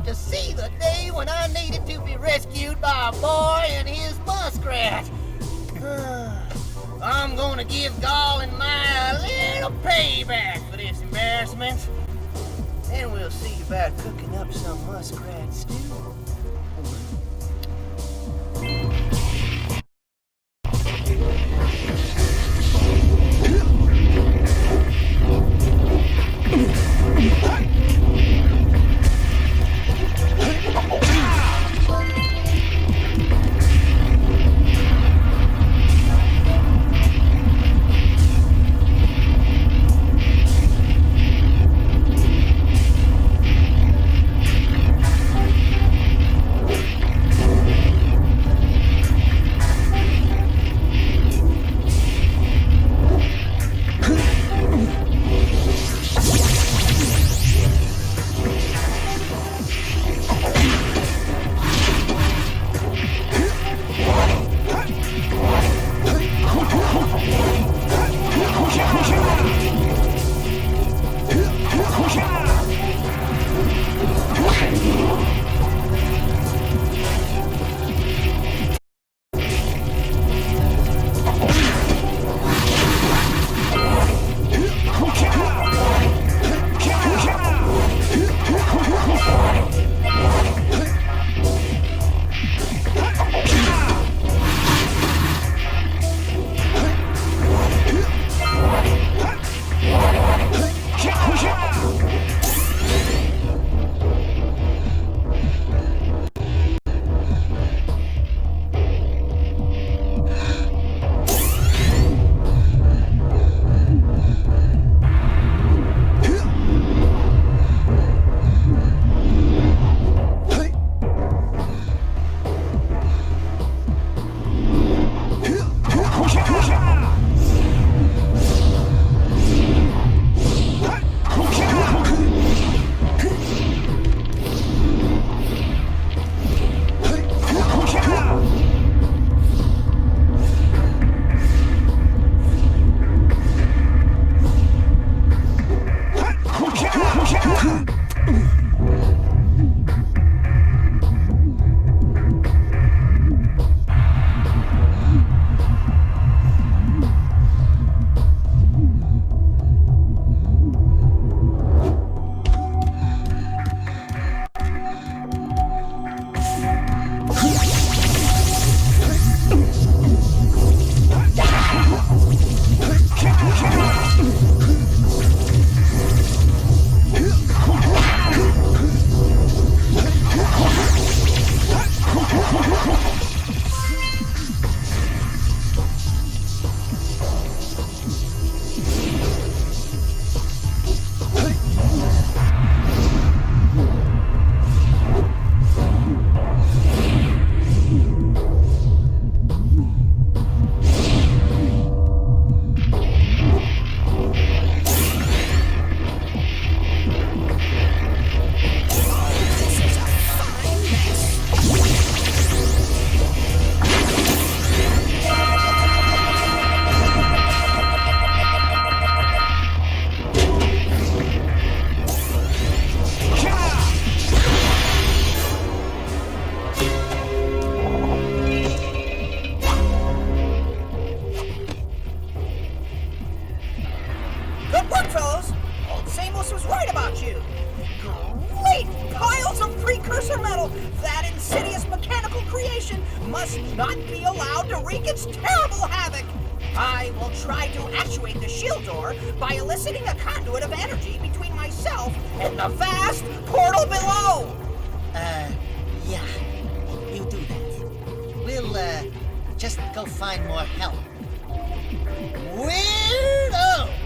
to see the day when I needed to be rescued by a boy and his muskrat. I'm gonna give Gaul and Maia a little payback for this embarrassment. Then we'll see about cooking up some muskrat stew. creation must not be allowed to wreak its terrible havoc. I will try to actuate the shield door by eliciting a conduit of energy between myself and the vast portal below. Yeah. You do that. We'll, just go find more help. Weirdo!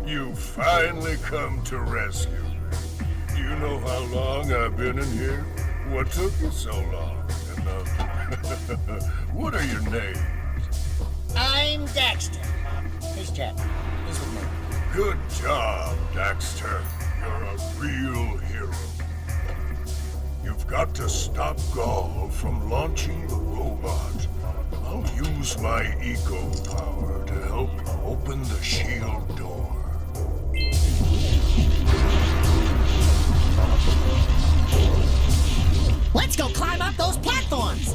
You finally come to rescue me. know how long I've been in here? What took you so long? And, what are your names? I'm Daxter. Here's Jack. He's with me. Good job, Daxter. You're a real hero. You've got to stop Gaul from launching the robot. I'll use my eco power to help open the shield door. Let's go climb up those platforms!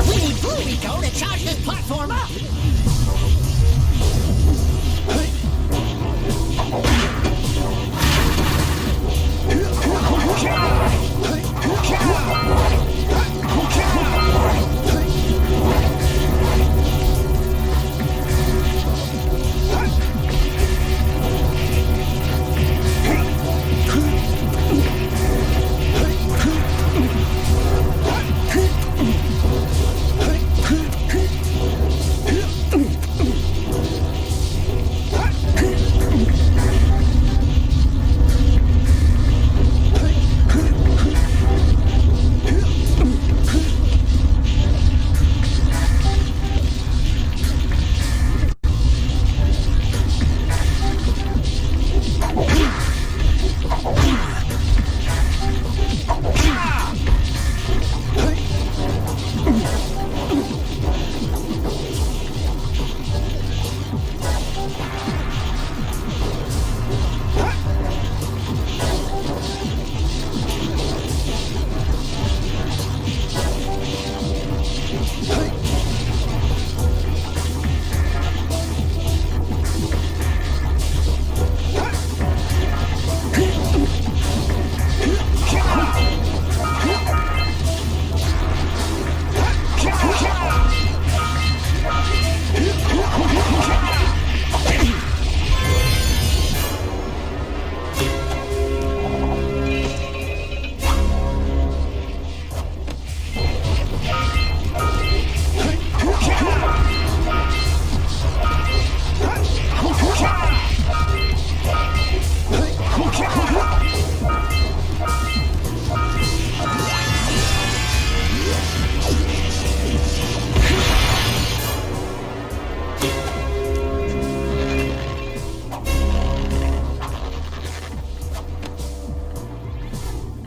We need Blue Eco to charge this platform up!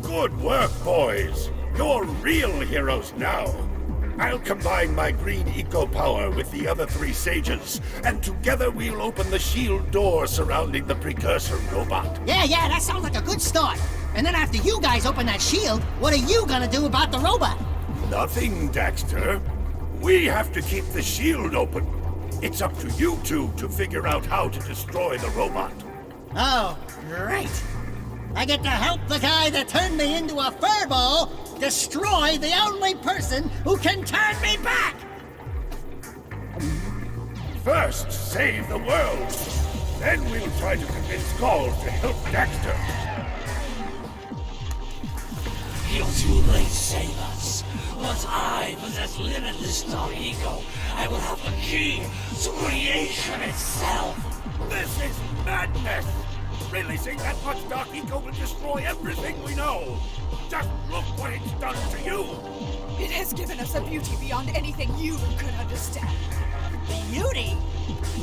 Good work, boys. You're real heroes now. I'll combine my green eco power with the other three sages, and together we'll open the shield door surrounding the Precursor robot. Yeah, that sounds like a good start. And then after you guys open that shield, what are you gonna do about the robot? Nothing, Daxter. We have to keep the shield open. It's up to you two to figure out how to destroy the robot. Oh, great. I get to help the guy that turned me into a furball destroy the only person who can turn me back! First, save the world. Then we'll try to convince Gaul to help Daxter. You're too late, sailors. Once I possess limitless dark eco, I will have the key to creation itself. This is madness! Releasing that much dark eco will destroy everything we know. Just look what it's done to you. It has given us a beauty beyond anything you could understand. Beauty?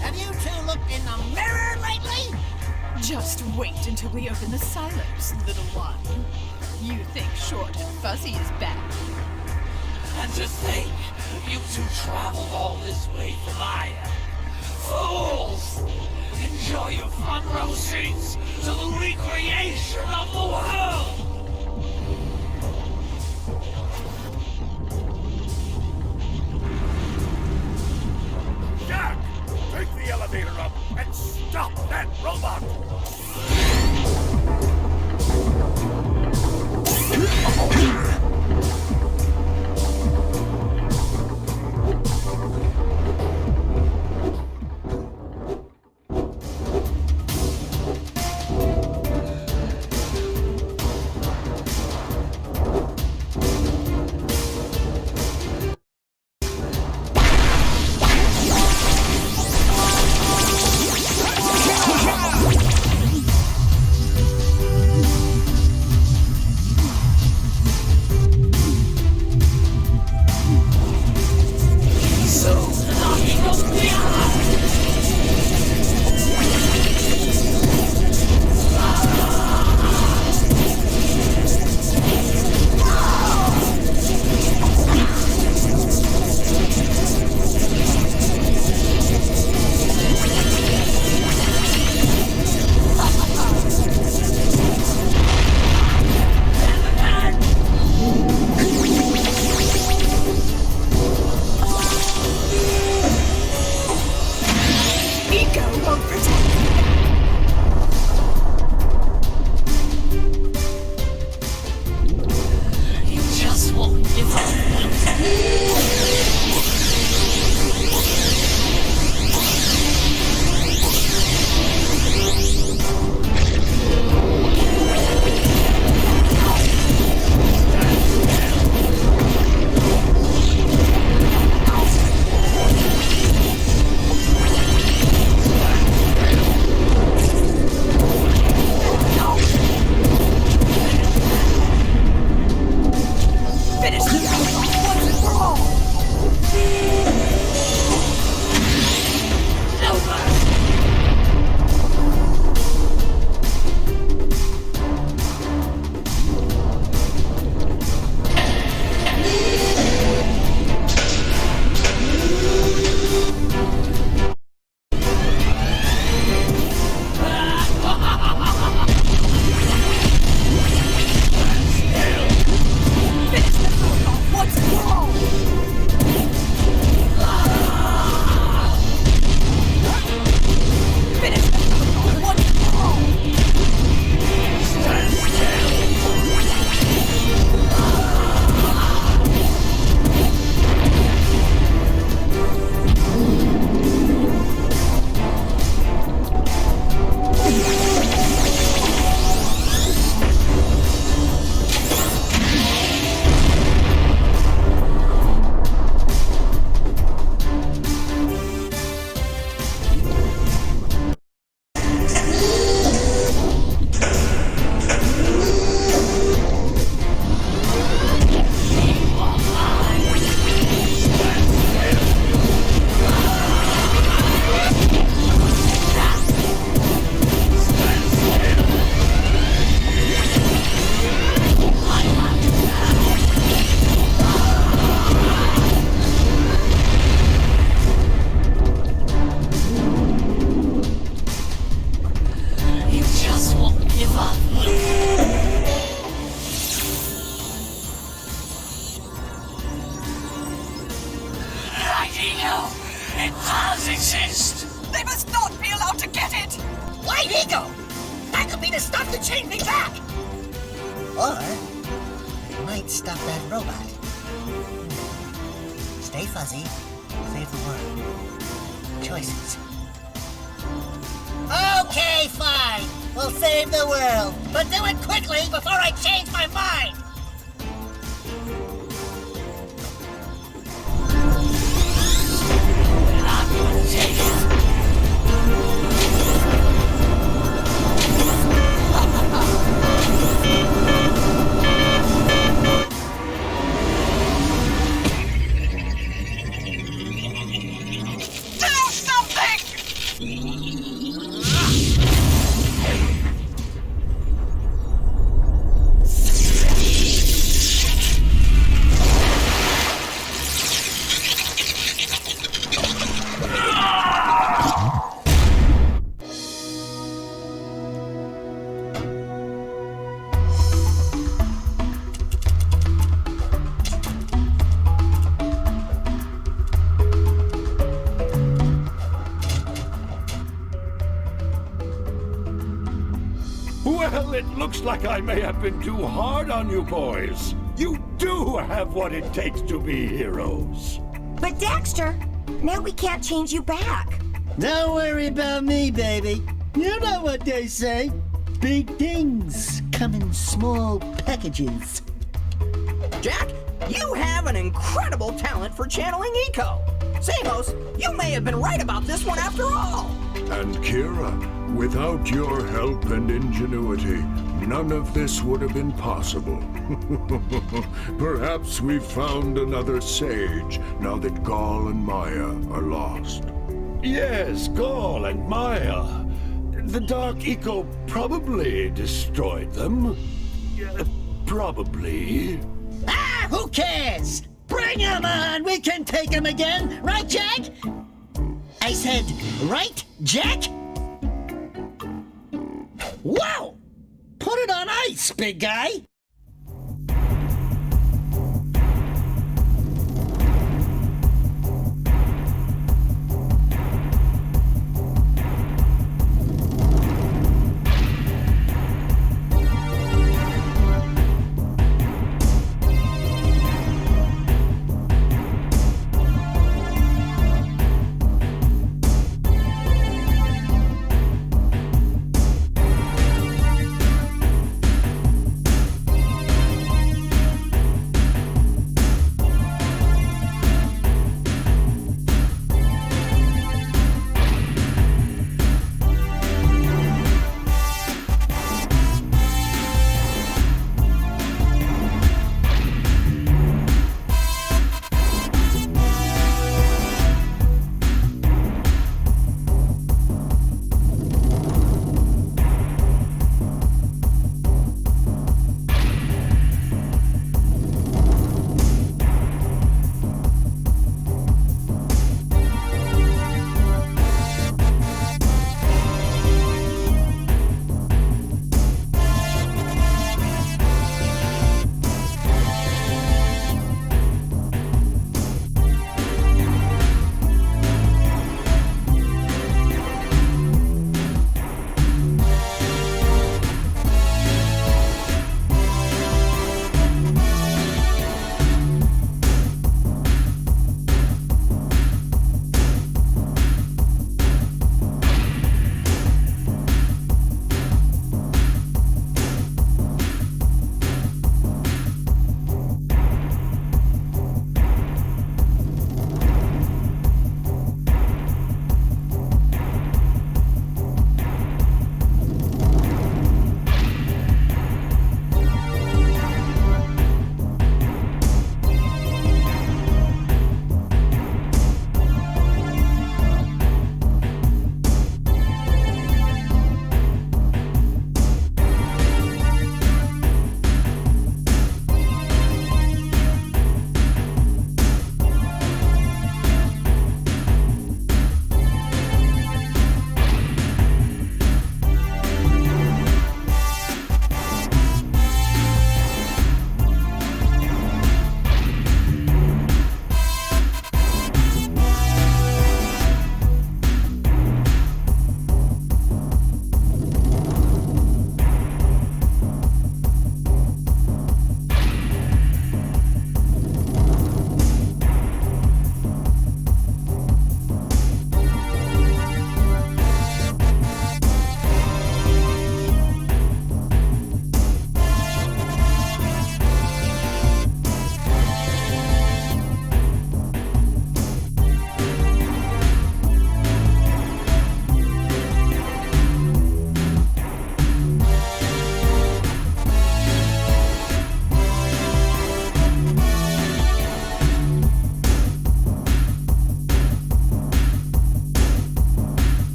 Have you two looked in the mirror lately? Just wait until we open the silos, little one. You think short and fuzzy is bad. And to think, you two traveled all this way for Maia. Fools! Enjoy your front row seats to the recreation of the world! Jack, take the elevator up and stop that robot! You just won't give up. Finish this once and for all! Finish this once and for all! Finish this once and for all! You just won't give up. Light-Eagle, it does exist. They must not be allowed to get it! White Eagle! That could be the stuff to chain me back! Or it might stop that robot. Stay fuzzy, save the world. Choices. Okay, fine. We'll save the world. But do it quickly before I change my mind! I'm gonna take it. Do something! Well, it looks like I may have been too hard on you boys. You do have what it takes to be heroes. But Daxter, now we can't change you back. Don't worry about me, baby. You know what they say. Big things come in small packages. Jack, you have an incredible talent for channeling eco. Samos, you may have been right about this one after all. And Kira, without your help and ingenuity, none of this would have been possible. Perhaps we've found another sage now that Gaul and Maia are lost. Yes, Gaul and Maia. The Dark Eco probably destroyed them. Probably. Ah, who cares? Bring him on! We can take him again! Right, Jack? I said, right, Jack? Wow! Put it on ice, big guy!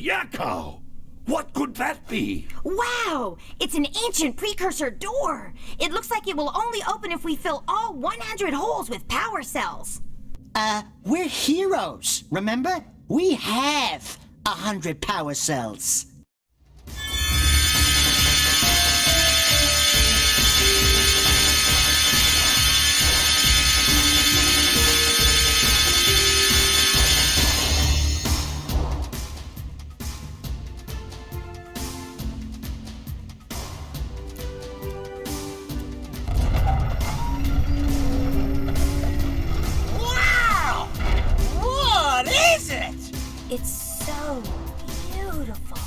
Yakko! What could that be? Wow! It's an ancient precursor door. It looks like it will only open if we fill all 100 holes with power cells. We're heroes, remember? We have 100 power cells. Wow! What is it? It's so beautiful.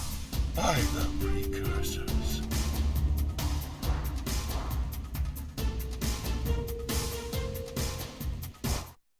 By the precursors.